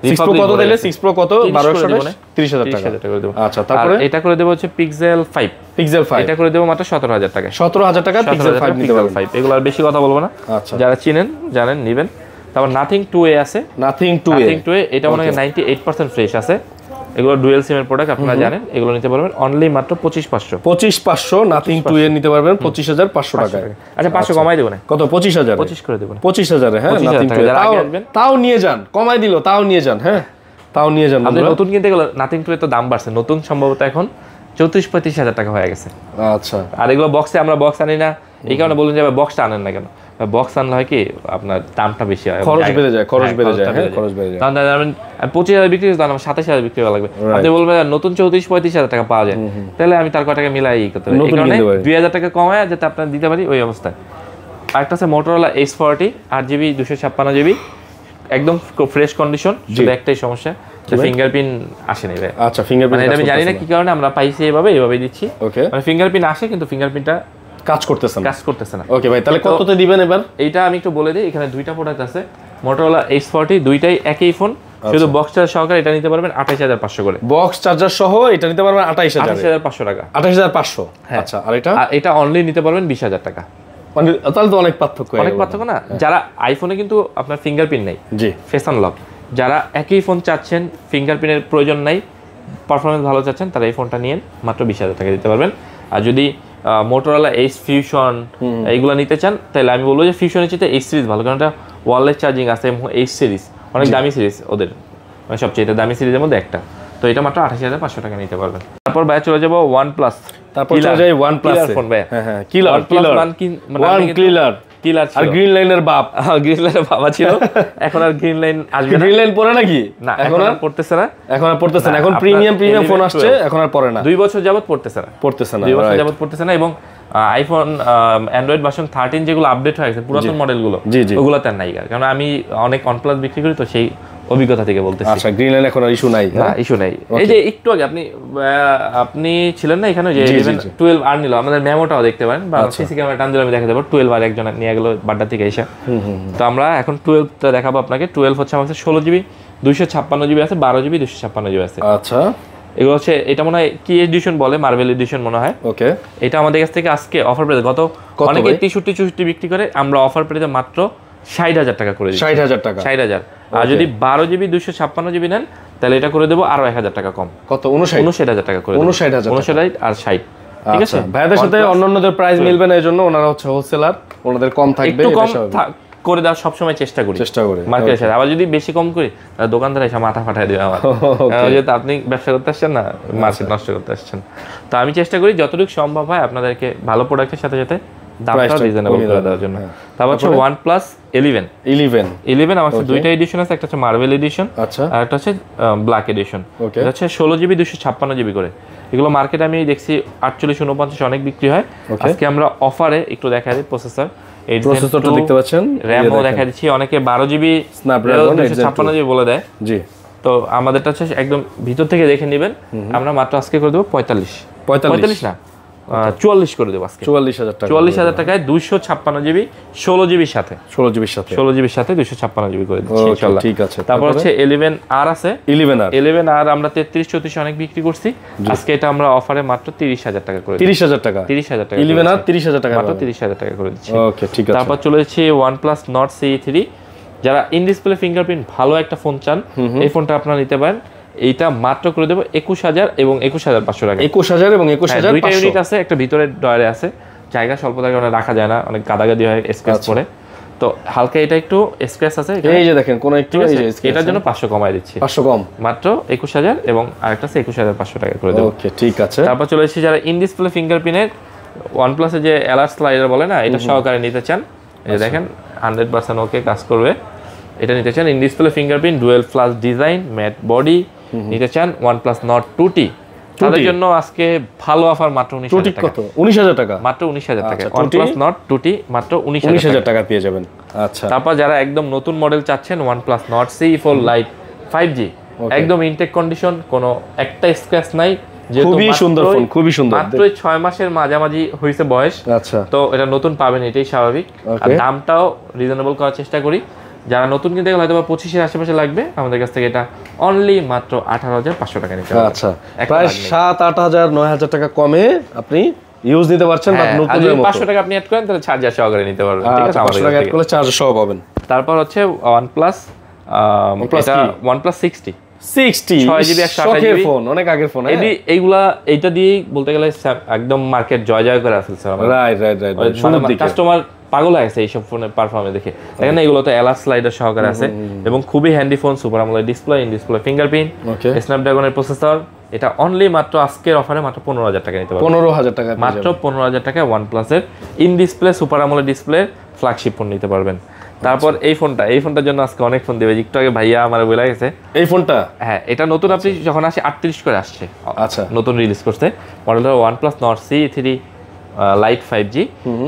6 Pro কত দিলে? 6 Pro কত? 1228 30000 টাকা। 30000 টাকা করে দেব। আচ্ছা, তারপরে এটা করে দেব হচ্ছে Pixel 5। Pixel 5 এটা করে দেব মাত্র 17000 টাকা। 17000 টাকা Pixel 5 নিতে পারবেন। 5 এগুলো আর বেশি কথা বলবো না, আচ্ছা, যারা চিনেন জানেন নেবেন। তারপর Nothing 2A আছে, Nothing 2A এটা মনে হয় 98% ফ্রেশ আছে। এগুলো ডুয়াল সিমের প্রোডাক্ট, আপনারা জানেন। এগুলো নিতে পারবেন অনলি মাত্র 25500। 25500 Nothing 2A নিতে পারবেন 25500 টাকায়। আচ্ছা 500 কমাই দেব না, কত? 25000 25 করে দেব না। 25000 হ্যাঁ, 25,000 Nothing টাকা 2A যারা আগে আসবেন। তাও নিয়ে যান, কমাই দিল, তাও নিয়ে যান। হ্যাঁ, তাও নিয়ে যান। আপনি নতুন কিনতে গেলে Nothing 2A তো দাম বাড়ছে, নতুন সম্ভবত এখন 34-35,000 টাকা হয়ে গেছে। আচ্ছা, আর এগুলো বক্সে, আমরা বক্স আনি না, এই কারণে বলুন যে বক্সটা আনেন না কেন। বক্স আনলে হয় কি আপনার দামটা বেশি হয়, খরচ বেড়ে যায়, খরচ বেড়ে যায়। হ্যাঁ, খরচ বেড়ে যায়। তখন ধরেন 25000 বিক্রি করতে, আমার 27000 বিক্রি করা লাগবে। আপনি বলবেন নতুন 34-35,000 টাকা পাওয়া যায়, তাহলে আমি তার কত টাকা মিলাই করতে পারি। এই কারণে 2000 টাকা কমায় যাতে আপনার দিতে পারি ওই অবস্থায়। আরেকটা আছে Motorola H40 8GB 256GB, একদম ফ্রেশ কন্ডিশন। শুধু একটাই সমস্যা, ফিঙ্গারপ্রিন্ট আসে না। আচ্ছা, ফিঙ্গারপ্রিন্ট আমি জানি না কি কারণে আমরা পাইছি এইভাবেই দিচ্ছি। ওকে, মানে ফিঙ্গারপ্রিন্ট আসে কিন্তু ফিঙ্গারপ্রিন্টটা কাজ করতেছে না। ওকে ভাই, তাহলে কততে দিবেন এবার? এইটা আমি একটু বলে দিই, এখানে দুইটা প্রোডাক্ট আছে Motorola H40, দুইটাই একই ফোন, শুধু বক্স চার্জ সহকারে এটা নিতে পারবেন 28500 করে। বক্স চার্জার সহ এটা নিতে পারবেন 28500 টাকা। 28500, আচ্ছা। আর এটা অনলি নিতে পারবেন 20000 টাকা। মানে তাহলে তো অনেক পার্থক্য, অনেক পার্থক্য না? যারা আইফোনে কিন্তু আপনার ফিঙ্গারপ্রিন্ট নেই, জি, ফেস আনলক, যারা একই ফোন চাচ্ছেন, ফিঙ্গারপ্রিন্টের প্রয়োজন নাই, পারফরমেন্স ভালো চাচ্ছেন, তারা এই ফোনটা নিয়ে মাত্র 20000 টাকা দিতে পারবেন। আর যদি Motorola H Fusion এইগুলো নিতে চান, তাহলে আমি বলবো যে ফিউশনের চেয়ে H সিরিজ ভালো, কারণ এটা ওয়্যারলেস চার্জিং আছে। H সিরিজ অনেক দামি সিরিজ, ওদের মানে সবচেয়ে দামি সিরিজের মধ্যে একটা। তো এটা মাত্র 28500 টাকা নিতে পারবেন। তারপর ভাই চলে যাবো OnePlus। তারপর চলে যাই OnePlus ফোন ভাই। হ্যাঁ, কিলার আর গ্রিন লাইনের বাপ। গ্রিন লাইনের বাবা ছিল, এখন আর গ্রিন লাইন আসবে না। গ্রিন লাইন পড়ে নাকি? না, এখন আর পড়তেছে না। এখন প্রিমিয়াম ফোন আসছে, এখন আর পড়ে না। 2 বছর যাবত পড়তেছে না। 2 বছর যাবত পড়তেছে না। এবং আইফোন অ্যান্ড্রয়েড ভার্সন 13 যেগুলো আপডেট হয়ে গেছে, পুরাতন মডেলগুলো, ওগুলোতে আর নাই। কারণ আমি অনেক OnePlus বিক্রি করি, তো সেই অভিজ্ঞতা থেকে বলতেছি। আচ্ছা, গ্রিন লাইন এখন আর ইস্যু নাই? না, ইস্যু নাই। এই যে একটু আগে আপনি ছিলেন না এখানে, যে 12 আর নিল, আমাদের মেমোটাও দেখতে পারেন, বা সিসি ক্যামেরা টান দিলে আমি দেখা যাবো 12 আর একজন নিয়ে গেল বাড্ডা থেকে এসে। তো আমরা এখন 12টা দেখাবো আপনাকে। 12 হচ্ছে আমাদের 16GB 256GB আছে, 12GB 256GB আছে। আচ্ছা, এগুলো হচ্ছে, এটা মনে হয় কি এডিশন বলে, মার্বেল এডিশন মনে হয়। ওকে, এটা আমাদের কাছ থেকে আজকে অফার প্রাইসে, গত অনেকে 63-64 বিক্রি করে, আমরা অফার প্রাইসে মাত্র 60000 টাকা করে দিচ্ছি। 60000 টাকা। 60000। আর যদি 12GB 256GB নেন, তাহলে এটা করে দেবো আরো 1000 টাকা কম। কত? 59000 টাকা করে। 59000 আর 60। ঠিক আছে, ভাইদের সাথে অন্যান্যদের প্রাইস মিলবে না, এজন্য ওনারা হচ্ছে হোলসেলার, ওনাদের কম থাকবে, একটু কম করে দেওয়ার সবসময় চেষ্টা করি মার্কেটের সাথে। আবার যদি বেশি কম করি, তাহলে দোকানদার এসে মাথা ফাটাই দেবে আমার, যেহেতু আপনি ব্যবসা করতে আসছেন না, মার্কেট নষ্ট করতে আসছেন। তো আমি চেষ্টা করি যতটুকু সম্ভব হয় আপনাদেরকে ভালো প্রোডাক্টের সাথে সাথে দামটা রিজনেবল করে দেওয়ার জন্য। তারপর হচ্ছে OnePlus 11 আমার কাছে দুইটা এডিশন আছে, একটা হচ্ছে মার্বেল এডিশন, আর একটা হচ্ছে ব্ল্যাক এডিশন। এটা হচ্ছে 16GB 256GB করে। এগুলো মার্কেটে আমি দেখছি 48-49 অনেক বিক্রি হয়। আজকে আমরা অফারে একটু দেখা দিই প্রসেসর, প্রসেসরটা দেখতে পাচ্ছেন, র‍্যামও দেখা দিচ্ছি। অনেকে 12GB স্ন্যাপড্রাগন 256GB বলে দেয়, জি। তো আমাদেরটা হচ্ছে একদম ভিতর থেকে দেখে নেবেন। আমরা মাত্র আজকে করে দেবো 45 না 44 করে দেবো আজকে। 44000 টাকায় 256GB 16GB সাথে 16GB সাথে 256GB করে দিচ্ছি ইনশাআল্লাহ। ঠিক আছে। তারপর হচ্ছে 11R আছে, 11R আমরা 33-34 অনেক বিক্রি করছি। আজকে এটা আমরা অফারে মাত্র 30000 টাকা করে 30000 টাকা 11R 30000 টাকা, মাত্র 30000 টাকা করে দিচ্ছি। ওকে, ঠিক আছে। তারপর চলে যাচ্ছে OnePlus Nord CE3। যারা ইন ডিসপ্লে ফিঙ্গারপ্রিন্ট ভালো একটা ফোন চান, এই ফোনটা আপনারা নিতে পারেন। এইটা মাত্র করে দেবো 21000 এবং 21500 টাকা। 21000 এবং 21500। দুইটা ইউনিট আছে, একটা ভিতরে ডয়ারে আছে, জায়গা স্বল্পতার কারণে রাখা যায় না, অনেক গাদাগাদি হয়, স্ক্র্যাচ পড়ে। তো হালকা এটা একটু স্ক্র্যাচ আছে, এই যে দেখেন কোন একটু, এই যে এটার জন্য 500 কমাই দিচ্ছি। 500 কম, মাত্র 21000 এবং আরেকটা আছে 21500 টাকা করে দেবো। ওকে, ঠিক আছে। তারপর চলে এসেছি যারা ইন ডিসপ্লে ফিঙ্গারপ্রিন্টের OnePlus এর যে অ্যালার্ট স্লাইডার বলে না, এটা সহকারে নিতে চান, এই দেখেন 100% ওকে কাজ করবে। এটা নিতে চান in display fingerprint, dual flash design, matte body নিতে চান, OnePlus Nord 2T, তাদের জন্য আজকে ভালো অফার, মাত্র 19000 টাকা। 19000 টাকা, মাত্র 19000 টাকা। OnePlus Nord 2T মাত্র 19000 টাকা পেয়ে যাবেন। আচ্ছা, তারপর যারা একদম নতুন মডেল চাচ্ছেন, OnePlus Nord CE4 Lite 5G, একদম ইনটেক কন্ডিশন, কোনো একটা স্ক্র্যাচ নাই, খুবই সুন্দর ফোন, খুবই সুন্দর। মাত্র 6 মাসের মাঝামাঝি হয়েছে বয়স। আচ্ছা, তো এটা নতুন পাবেন, এটাই স্বাভাবিক। আর দামটাও রিজনেবল করার চেষ্টা করি। যারা নতুন কিনতে গেলে হয়তো 25-এর আশেপাশে লাগবে, আমাদের কাছ থেকে এটা অনলি মাত্র 18,500 টাকা নিতে পারবেন। আচ্ছা, প্রায় 7-8,000 9,000 টাকা কমে আপনি ইউজ নিতে পারছেন, বা নতুনের মতো 500 টাকা আপনি অ্যাড করেন তাহলে চার্জার সহকারে নিতে পারবেন, ঠিক আছে? 500 টাকা অ্যাড করলে চার্জার সহ পাবেন। তারপর হচ্ছে OnePlus, এটা OnePlus 60 6GB 128GB ফোন, অনেক আগের ফোন। এইগুলা এইটা দিয়েই বলতে গেলে একদম মার্কেট জয় জয় করে আসছে স্যার। রাইট, কাস্টমার পাগল হয়ে গেছে এইসব ফোনের পারফরম্যান্স দেখে। দেখেন এগুলো তো এলাস স্লাইডার সহকারে আছে এবং খুবই handy phone, super AMOLED display, in display fingerprint, স্ন্যাপড্রাগনের প্রসেসর। এটা অনলি মাত্র আজকের অফারে মাত্র 15,000 টাকা নিতে পারবেন। 15,000 টাকা, মাত্র 15,000 টাকায় OnePlus এর in display super AMOLED display flagship phone নিতে পারবেন। তারপর এই ফোনটার জন্য আজকে অনেক ফোন দেবে, একটু আগে ভাইয়া আমার বলে গেছে এই ফোনটা। হ্যাঁ, এটা নতুন আপনি যখন আসে 38 করে আসছে, আচ্ছা, নতুন রিলিজ করছে মডেলটা OnePlus Nord C3 Lite 5G।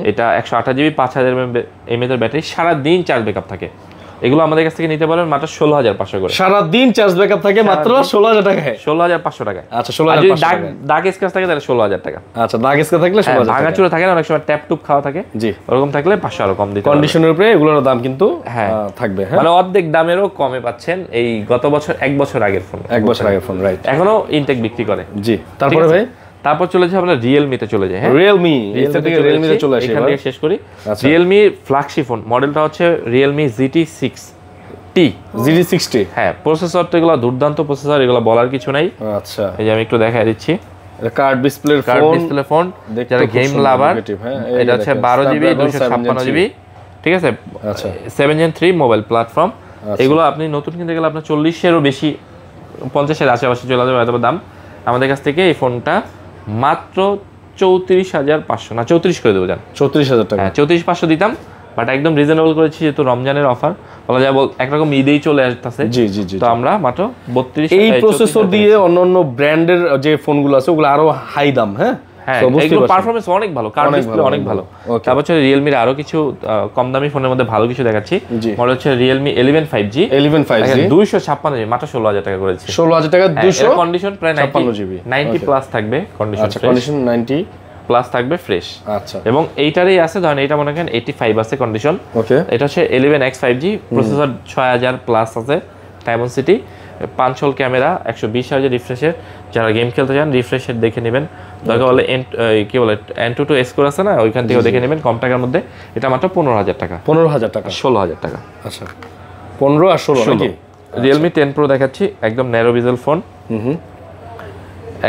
এটা 128GB 5000 mAh এর ব্যাটারি, সারা দিন চার্জ ব্যাকআপ থাকে। এগুলো আমাদের কাছ থেকে নিতে পারবেন মাত্র 16,500 করে। সারা দিন চার্জ ব্যাকআপ থাকে মাত্র 16,000 টাকায়, 16,500 টাকায়। আচ্ছা, 16,500 টাকা। দাগ স্ক্র্যাচ থাকে তাহলে 16,000 টাকা। আচ্ছা, দাগ স্ক্র্যাচ থাকলে 16,000 টাকা। ভাঙাচুরা থাকে না, অনেক সময় ট্যাপ টুপ খাওয়া থাকে, জি, ওরকম থাকলে 500 আরো কম দিতে। কন্ডিশনের উপরে এগুলোর দাম কিন্তু থাকবে, মানে অর্ধেক দামেরও কমে পাচ্ছেন। এই গত বছর 1 বছর আগের ফোন, 1 বছর আগের ফোন, রাইট। এখনো ইনটেক বিক্রি করে। জি, তারপরে ভাই তারপর চলে যাই আমরা রিয়েলমিতে চলে যাই। হ্যাঁ, রিয়েলমিতে চলে আসি, এখান থেকে শেষ করি। রিয়েলমি ফ্ল্যাগশিপ ফোন মডেলটা হচ্ছে রিয়েলমি GT60। হ্যাঁ, প্রসেসর তো এগুলো দুর্দান্ত প্রসেসর, এগুলো বলার কিছু নাই। আচ্ছা, এই যে আমি একটু দেখাই দিচ্ছি, কার্ড ডিসপ্লে ফোন, যারা গেম লাভার। এটা হচ্ছে 12GB 256GB, ঠিক আছে? আচ্ছা, 7 Gen 3 মোবাইল প্ল্যাটফর্ম। এগুলো আপনি নতুন কিনতে গেলে আপনার 40-এরও বেশি, 50-এর আশেপাশে চলে যাবে এত দাম। আমাদের কাছ থেকে এই ফোনটা মাত্র 34,500 না 34 করে দেবো, জান 34,000 টাকা। হ্যাঁ, 34,500 দিতাম, বাট একদম রিজনেবল করেছি যেহেতু রমজানের অফার বলা যায়, একরকম ঈদেই চলে আসতেছে। জি, তো আমরা মাত্র 32। এই প্রসেসর দিয়ে অন্যান্য ব্র্যান্ডের যে ফোনগুলো আছে ওগুলো আরো হাই দাম। হ্যাঁ, এগুলো পারফরম্যান্স অনেক ভালো, কার্ড ডিসপ্লে অনেক ভালো। তারপর হচ্ছে রিয়েলমির আরো কিছু কম দামি ফোনের মধ্যে ভালো কিছু দেখাচ্ছি। মডেল হচ্ছে রিয়েলমি 11 5G 256GB, মাত্র 16,000 টাকা করেছে। 16,000 টাকা, 200 কন্ডিশন প্রায় 90 প্লাস থাকবে কন্ডিশন। আচ্ছা, কন্ডিশন 90 প্লাস থাকবে ফ্রেশ। আচ্ছা, এবং এইটারই আছে, ধরেন এটা মনে করেন 85 আছে কন্ডিশন। ওকে, এটা হচ্ছে 11X 5G, প্রসেসর 6000 প্লাস আছে, ডায়মন্ডসিটি, 5 হোল ক্যামেরা, 120 Hz রিফ্রেশের। যারা গেম খেলতে চান রিফ্রেশের দেখে নেবেন, দরকার বলে কি বলে N22 স্কোর আছে না, ওইখান থেকেও দেখে নেবেন কম টাকার মধ্যে। এটা মাত্র 15,000 টাকা। 15,000 টাকা, 16,000 টাকা। আচ্ছা, 15 আর 16 নাকি? রিয়েলমি 10 প্রো দেখাচ্ছি, একদম ন্যারো বেজেল ফোন।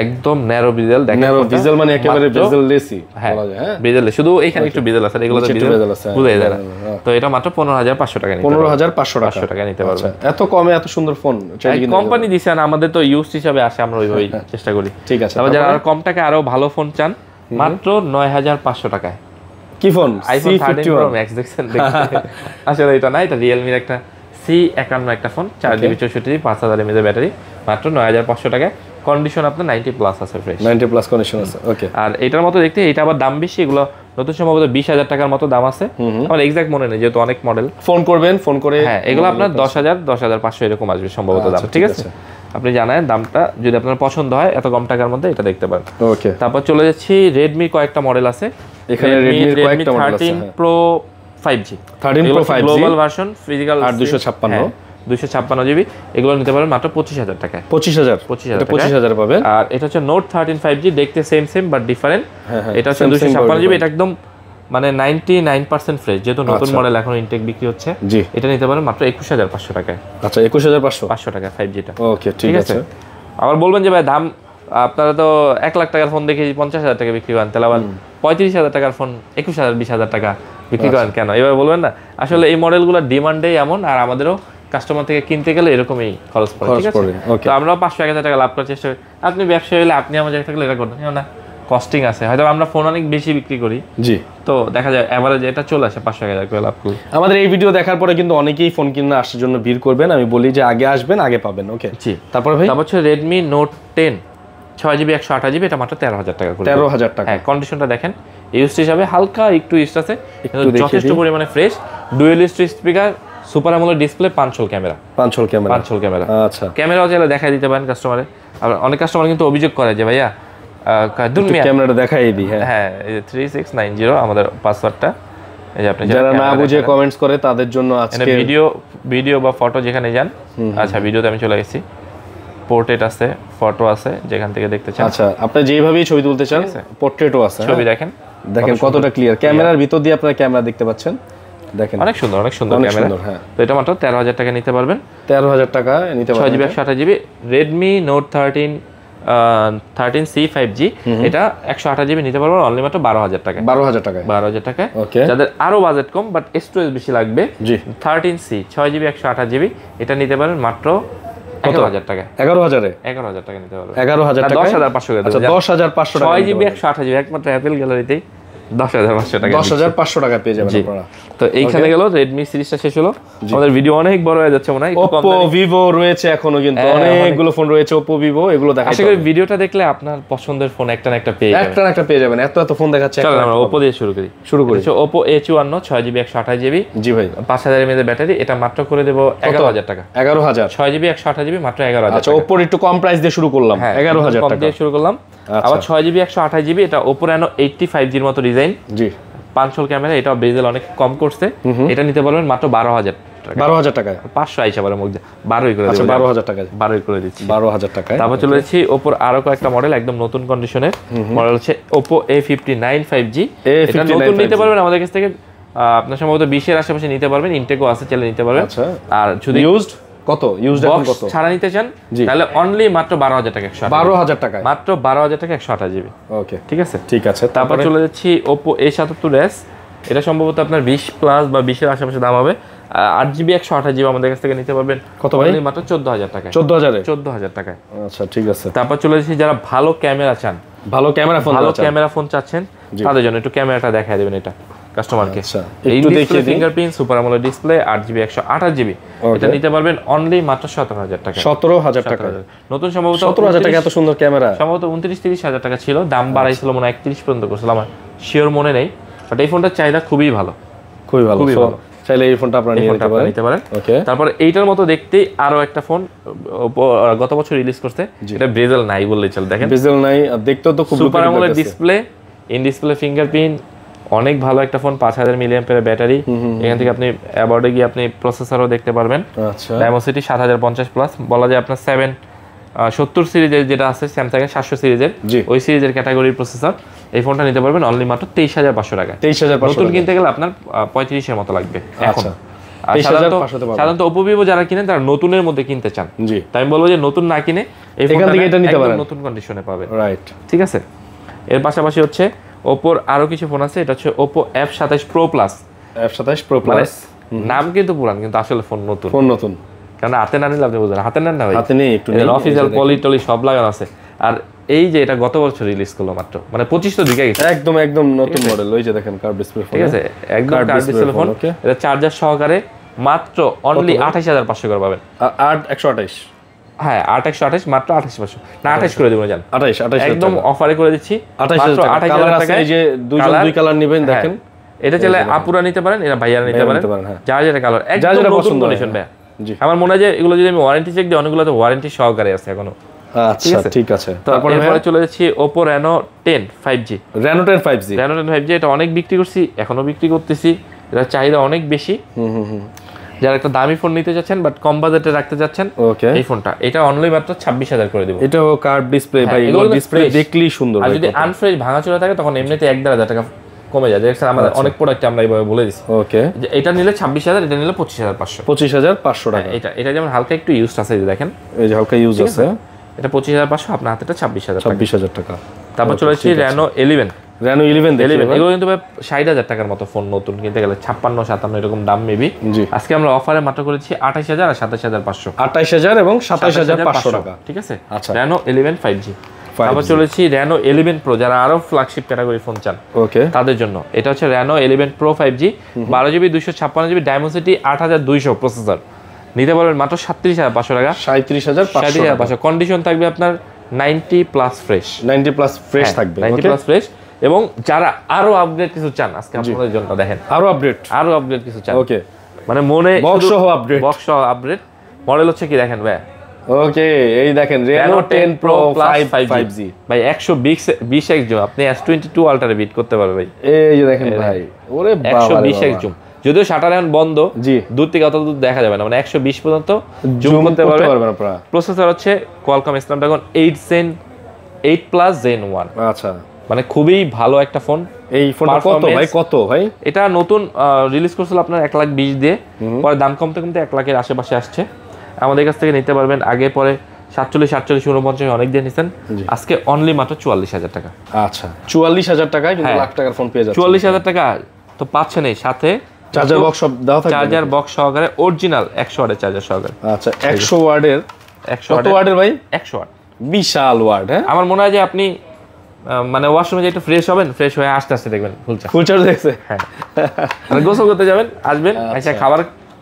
একদম ন্যারো বেজেল, দেখেন ন্যারো বেজেল মানে একেবারে বেজেললেসই বলা যায়। হ্যাঁ, বেজেল, শুধু এখানে একটু বেজেল আছে, এগুলো তো বেজেল আছে, বুঝা যায় না। তো এটা মাত্র 15,500 টাকা নিতে পারবেন। 15,500 টাকা নিতে পারবেন। এত কমে এত সুন্দর ফোন কোম্পানি দিছে, আর আমাদের তো ইউজ হিসাবে আসে, আমরা ওইভাবেই চেষ্টা করি। ঠিক আছে, তারপর যারা কম টাকায় আরো ভালো ফোন চান, মাত্র 9,500 টাকায়। কি ফোন? iPhone 13 Pro Max দেখছেন? আসলে এটা না, এটা রিয়েলমির একটা C51 একটা phone, 4GB 64GB 5000 mAh battery, মাত্র 9,500 টাকায়। কন্ডিশন আপনার 90 প্লাস আছে, ফ্রেশ 90 প্লাস কন্ডিশন আছে। ওকে, আর এটার মতো দেখতে এটা আবার দাম বেশি, এগুলো নতুন সম্ভবত 20,000 টাকার মতো দাম আছে, আমার এক্সাক্ট মনে নেই যেহেতু অনেক মডেল। ফোন করবেন, ফোন করে। হ্যাঁ, এগুলো আপনার 10,000 10,500 এরকম আসবে সম্ভবত দাম, ঠিক আছে? আপনি জানেন দামটা, যদি আপনার পছন্দ হয় এত কম টাকার মধ্যে এটা দেখতে পারেন। ওকে, তারপর চলে যাচ্ছি রেডমি কয়েকটা মডেল আছে এখানে। রেডমি কয়েকটা মডেল আছে, 13 Pro 5G, 13 Pro 5G global version, physical আর 256GB, এগুলো নিতে পারেন মাত্র 25,000 টাকায়। 25,000 পাবেন। আর এটা হচ্ছে Note 13 5G, দেখতে সেম বাট ডিফারেন্ট। এটা হচ্ছে 256GB, এটা একদম মানে 99% ফ্রেশ, যেহেতু নতুন মডেল এখন ইনটেক বিক্রি হচ্ছে। এটা নিতে পারেন মাত্র 21,500 টাকায়। আচ্ছা, 21,500 টাকা 5G টা। ওকে, ঠিক আছে। আবার বলবেন যে ভাই দাম, আপনারা তো 1 লাখ টাকার ফোন দেখে 50,000 টাকা বিক্রি করেন, তাহলে আবার 35,000 টাকার ফোন 21,000 20,000 টাকা বিক্রি করেন কেন? এবার বলবেন না, আসলে এই মডেলগুলোর ডিমান্ডেই এমন, আর আমাদেরও কাস্টমার থেকে কিনতে গেলে এরকমই খরচ পড়ে, ঠিক আছে? তো আমরাও 500-1000 টাকা লাভ করার চেষ্টা করি। আপনি ব্যবসায়ী হলে আপনি আমার জায়গায় থাকলে এটা করবেন না, কস্টিং আছে, হয়তো আমরা ফোন অনেক বেশি বিক্রি করি, জি, তো দেখা যায় এভারেজ এটা চলে আসে 500-1000 করে লাভ করি। আমাদের এই ভিডিও দেখার পরে কিন্তু অনেকেই ফোন কিনে আসার জন্য ভিড় করবেন, আমি বলি যে আগে আসবেন, আগে পাবেন। ওকে, জি। তারপরে ভাই, তারপর হচ্ছে Redmi Note 10 6GB 128GB, এটা মাত্র 13,000 টাকা করে। 13,000 টাকা। হ্যাঁ, কন্ডিশনটা দেখেন, ইউজ হিসাবে হালকা একটু ইউজ আছে, কিন্তু যথেষ্ট পরিমাণে fresh. Dual speaker, super AMOLED display, 5 whole camera. 5 whole camera. আচ্ছা, ক্যামেরাও চাইলে দেখাই দিতে পারেন কাস্টমারে। আর অনেক কাস্টমার কিন্তু অভিযোগ করে যে ভাইয়া ক্যামেরাটা দেখাই দিই। হ্যাঁ, 3690 আমাদের পাসওয়ার্ডটা, এই যে আপনি যারা না বুঝে কমেন্টস করে তাদের জন্য আজকে ভিডিও বা ফটো যেখানে যান, আচ্ছা ভিডিওতে আমি চলে গেছি, পোর্ট্রেট আছে, ফটো আছে, যেখান থেকে দেখতে চান। আচ্ছা আপনি যেভাবেই ছবি তুলতে চান, পোর্ট্রেটও আছে, ছবি দেখেন কতটা ক্লিয়ার, ক্যামেরার ভিতর দিয়ে আপনারা ক্যামেরা দেখতে পাচ্ছেন, দেখেন অনেক সুন্দর ক্যামেরা। হ্যাঁ, তো এটা মাত্র 13,000 টাকা নিতে পারবেন। 13,000 টাকা নিতে পারবেন। 6GB 128GB Redmi Note 13C 5G, এটা 128GB নিতে পারবেন অনলি মাত্র 12,000 টাকা। 12,000 টাকা, 12,000 টাকা। ওকে, যাদের আরো বাজেট কম বাট স্টোরেজ বেশি লাগবে, জি 13C 6GB 128GB, এটা নিতে পারেন মাত্র 11,000 টাকা। 11,000 টাকা নিতে পারবেন। 11,000 টাকা, 10,500 টাকা। আচ্ছা 10,500 টাকা। 6GB 128GB একমাত্র অ্যাপেল গ্যালারিতেই 10,500 টাকা। 10,500 টাকা পেয়ে যাবেন আপনারা। তো এইখানে গেল রেডমি সিরিজটা শেষ হলো। আমাদের ভিডিও অনেক বড় হয়ে যাচ্ছে মনে হয়। Oppo Vivo রয়েছে এখনো, কিন্তু অনেকগুলো ফোন রয়েছে Oppo Vivo, এগুলো দেখাই। আশা করি ভিডিওটা দেখলে আপনার পছন্দের ফোন একটা না একটা পেয়ে যাবেন। একটা পেয়ে যাবেন। এত ফোন দেখাচ্ছে। চলো আমরা Oppo দিয়ে শুরু করি। Oppo A54 6GB 128GB, জি ভাই, 5000 mAh ব্যাটারি, এটা মাত্র করে দেব 11,000 টাকা। 11,000 6GB 128GB মাত্র 11,000 আচ্ছা, Oppo একটু কম প্রাইস দিয়ে শুরু করলাম, 11,000 টাকা দিয়ে শুরু করলাম। আবার 6GB 128GB, এটা Oppo Reno 85G এর মতো ডিজাইন, জি 500 ক্যামেরা, এটা বেজেল অনেক কম করছে, এটা নিতে পারবেন মাত্র 12,000 টাকা। 12,000 টাকা, 500 আইসা পারে মধ্যে 12ই করে দেব। আচ্ছা 12,000 টাকা, 12ই করে দিচ্ছি 12,000 টাকা। তারপর চলে যাচ্ছি Oppo আরো কয়েকটা মডেল একদম নতুন কন্ডিশনের মডেল হচ্ছে Oppo A59 5G, এটা নতুন নিতে পারবেন আমাদের কাছ থেকে, আপনার সম্ভবত 20 এর আশেপাশে নিতে পারবেন, ইনটেকও আছে, চাইলে নিতে পারবেন। আচ্ছা, আর যদি ইউজড এখন কত ছাড়া নিতে চান তাহলে অনলি মাত্র 12,000 টাকা, 12,000 টাকা, মাত্র 12,000 টাকা 128GB। ওকে ঠিক আছে। তারপর চলে যাচ্ছি Oppo A77s, এটা সম্ভবত আপনার 20 প্লাস বা 20 এর আশেপাশে দাম হবে। 8GB 128GB আমাদের কাছ থেকে নিতে পারবেন কত ভাই? মাত্র 14,000 টাকা। 14,000 টাকায়। আচ্ছা ঠিক আছে। তারপর চলে যাচ্ছি যারা ভালো ক্যামেরা চান, ভালো ক্যামেরা ফোন চাচ্ছেন, তাদের জন্য একটু ক্যামেরাটা দেখায় দেবেন এটা কাস্টমারকে। আচ্ছা একটু দেখিয়ে দিন। Fingerprint super AMOLED display 8GB 128GB, এটা নিতে পারবেন অনলি মাত্র 17,000 টাকা। 17,000 টাকা নতুন, সম্ভবত 17,000 টাকা। এত সুন্দর ক্যামেরা সম্ভবত 29-30,000 টাকা ছিল, দাম বাড়াইছিল মনে হয় 31 পর্যন্ত করছিল, আমার শিওর মনে নেই, বাট এই ফোনটার চাহিদা খুবই ভালো। চাইলে এই ফোনটা আপনারা নিতে পারেন। ওকে, তারপর এইটার মতো দেখতেই আরো একটা ফোন গত বছর রিলিজ করতে, এটা বেজেল নাই বললেই চলে। দেখেন বেজেল নাই, দেখতেও তো খুব super AMOLED display, in display fingerprint, অনেক ভালো একটা ফোন, 5000 mAh ব্যাটারি। এখান থেকে আপনি অ্যাবাউটে গিয়ে আপনি প্রসেসরও দেখতে পারবেন। আচ্ছা, Dimensity 7050 প্লাস, বলা যায় আপনার 770 সিরিজের যেটা আছে স্যামসাং এর 700 সিরিজের, ওই সিরিজের ক্যাটাগরির প্রসেসর। এই ফোনটা নিতে পারবেন অনলি মাত্র 23,500 টাকা। 23,500, নতুন কিনতে গেলে আপনার 35 এর মতো লাগবে এখন। সাধারণত Oppo Vivo যারা কিনেন তারা নতুনের মধ্যে কিনতে চান, তাই আমি বলবো যে নতুন না কিনে এই ফোনটা এটা নিতে পারেন, নতুন কন্ডিশনে পাবেন। রাইট, ঠিক আছে। এর পাশাপাশি হচ্ছে Oppoর আরো কিছু ফোন আছে, এটা হচ্ছে Oppo F27 Pro Plus। F27 Pro Plus নাম কিন্তু পুরান, কিন্তু আসলে ফোন নতুন, কারণ হাতে না নিলে আপনি বুঝবেন, হাতে নেন না ভাই, হাতে নেই, একটু অফিসিয়াল পলি সব লাগানো আছে। আর এই যে এটা গত বছর রিলিজ করলো মাত্র, মানে 25 তো দিকে গেছে, একদম নতুন মডেল। ওই যে দেখেন কার্ভ ডিসপ্লে ফোন, ঠিক আছে, একদম কার্ভ ডিসপ্লে ফোন। এটা চার্জার সহকারে মাত্র অনলি 28,500 করে পাবেন। 8,128, হ্যাঁ 8,128, মাত্র 28,500 না 28 করে দেবো, জান 28 একদম অফারে করে দিচ্ছি, 28,000 টাকা। এই যে দুই কালার নেবেন, দেখেন এটা চাইলে আপুরা নিতে পারেন, এটা ভাইয়ারা নিতে পারেন, যার যেটা কালার একদম নতুন কন্ডিশন। ভাই আমার মনে হয় যে এগুলো যদি আমি ওয়ারেন্টি চেক দিই, অনেকগুলো তো ওয়ারেন্টি সহকারে আছে এখনো। আচ্ছা ঠিক আছে। তারপরে চলে যাচ্ছি Oppo Reno 10 5G। Reno 10 5G এটা অনেক বিক্রি করছি, এখনো বিক্রি করতেছি, এটা চাহিদা অনেক বেশি। যারা একটা দামি ফোন নিতে যাচ্ছেন বাট কম বাজেটে রাখতে যাচ্ছেন, এই ফোনটা এটা অনলি মাত্র 26,000 করে দেব। এটাও কার্ভ ডিসপ্লে, ভাই এগুলো ডিসপ্লে দেখলেই সুন্দর। আর যদি আনফ্রেশ ভাঙাচোরা থাকে তখন এমনিতে 1,500 টাকা কমে যায়। দেখছেন আমাদের অনেক প্রোডাক্ট আমরা এইভাবে বলে দিছি। ওকে, যে এটা নিলে 26,000, এটা নিলে 25,500। 25,500 টাকা। এটা যেমন হালকা একটু ইউজড আছে, এই দেখেন এই যে হালকা ইউজ আছে, এটা 25,500, আপনার হাতেটা 26,000 টাকা। তারপর চলে আসছে Reno 11 এগুলো কিন্তু 60,000 টাকার মতো ফোন, নতুন কিনতে গেলে 56-57 এরকম দাম মেবি। আজকে আমরা অফারে মাত্র করেছি 28,000 আর 27,500। 28,000 এবং 27,500 টাকা, ঠিক আছে। Reno 11 5G। তারপর চলেছি Reno 11 Pro, যারা আরো ফ্ল্যাগশিপ ক্যাটাগরি ফোন চান তাদের জন্য। এটা হচ্ছে Reno 11 Pro 5G, 12GB 256GB, Dimensity 8200 processor, নিতে পারবেন মাত্র 37,500 টাকা। 37,500 কন্ডিশন থাকবে আপনার 90 প্লাস ফ্রেশ, 90 প্লাস ফ্রেশ থাকবে, 90 প্লাস ফ্রেশ। এবং যারা আরো আপডেট কিছু চান, আজকে আপনাদের জন্য দেখেন আরো আপডেট কিছু চান। ওকে, মানে মনে বক্স সহ আপডেট মডেল হচ্ছে কি দেখেন ভাই, ওকে, এই দেখেন Reno 10 Pro 5G ভাই 120 এক্স জুম, আপনি S22 আলট্রা বিট করতে পারবে ভাই। এই যে দেখেন ভাই, ওরে বাবা 120 এক্স জুম, যদিও শাটার এখন বন্ধ, জি দূর থেকে অত দূর দেখা যাবে না, মানে 120 পর্যন্ত জুম করতে পারবেন আপনারা। প্রসেসর হচ্ছে Qualcomm Snapdragon 8 Plus Gen 1। আচ্ছা, মানে খুবই ভালো একটা ফোন। এই ফোনটা কত ভাই? এটা নতুন রিলিজ করছিল আপনার 1,20,000 দিয়ে, পরে দাম কমতে কমতে 1 লাখের আশেপাশে আসছে। আমাদের কাছ থেকে নিতে পারবেন, আগে পরে 47, 48, 49 অনেক দিয়ে নিছেন, আজকে অনলি মাত্র 44,000 টাকা। আচ্ছা, 44,000 টাকায় কিন্তু লাখ টাকার ফোন পেয়ে যাচ্ছে। 44,000 টাকা তো পাচ্ছেন, এই সাথে চার্জার বক্স সব দাও থাকবে, চার্জার বক্স সহকারে অরিজিনাল 100 ওয়াটের চার্জার সহকারে। আচ্ছা, 100 ওয়াটের, 100 ওয়াটের ভাই? 100 ওয়াট, বিশাল ওয়াট। হ্যাঁ, আমার মনে হয় যে আপনি মানে ওয়াশরুমে যে একটু ফ্রেশ হবেন, ফ্রেশ হয়ে আস্তে আস্তে দেখবেন ফুল চার্জ দেখছে। হ্যাঁ, মানে গোসল করতে যাবেন, আসবেন, এসে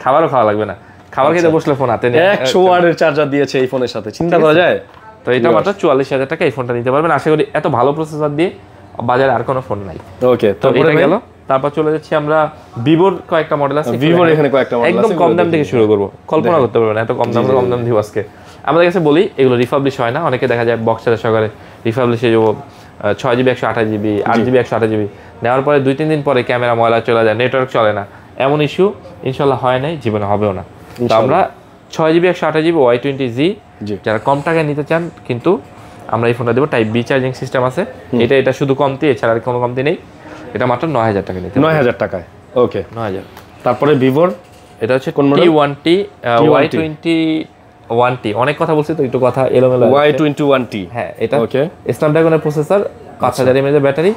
খাবারও খাওয়া লাগবে না, খাবার খেতে বসলে ফোন হাতে নিয়ে 100 ওয়াটের চার্জার দিয়েছে এই ফোনের সাথে, চিন্তা করা যায়? তো এটা মাত্র 44,000 টাকা এই ফোনটা নিতে পারবেন। আশা করি এত ভালো প্রসেসর দিয়ে বাজারে আর কোনো ফোন নাই। ওকে, তো এটা গেল। তারপর চলে যাচ্ছি আমরা ভিভোর কয়েকটা মডেল আছে, ভিভোর এখানে কয়েকটা মডেল আছে, একদম কম দাম থেকে শুরু করব, কল্পনা করতে পারবেন এত কম দাম দিব আজকে। আমাদের কাছে বলি এগুলো রিফাবলিশ হয় না, অনেকে দেখা যায় বক্সের সহকারে রিফাবলিশে যে 6GB 128GB 8GB 128GB নেওয়ার পরে 2-3 দিন পরে ক্যামেরা ময়লা চলে যায়, নেটওয়ার্ক চলে না, এমন ইস্যু ইনশাল্লাহ হয় নাই, জীবনে হবেও না। তো আমরা 6GB 128GB Y20Z যারা কম টাকায় নিতে চান, কিন্তু আমরা এই ফোনটা দেবো টাইপ বি চার্জিং সিস্টেম আছে, এটা শুধু কমতি, এছাড়া আর কোনো কমতি নেই। এটা মাত্র 9,000 টাকা নিতে, 9,000 টাকায়। ওকে, 9,000। তারপরে ভিভোর এটা হচ্ছে T1T Y21T, অনেক কথা বলছি তো একটু কথা এলোমেলো। Y21T, হ্যাঁ, এটা স্ন্যাপড্রাগনের প্রসেসর, 5000 mAh ব্যাটারি,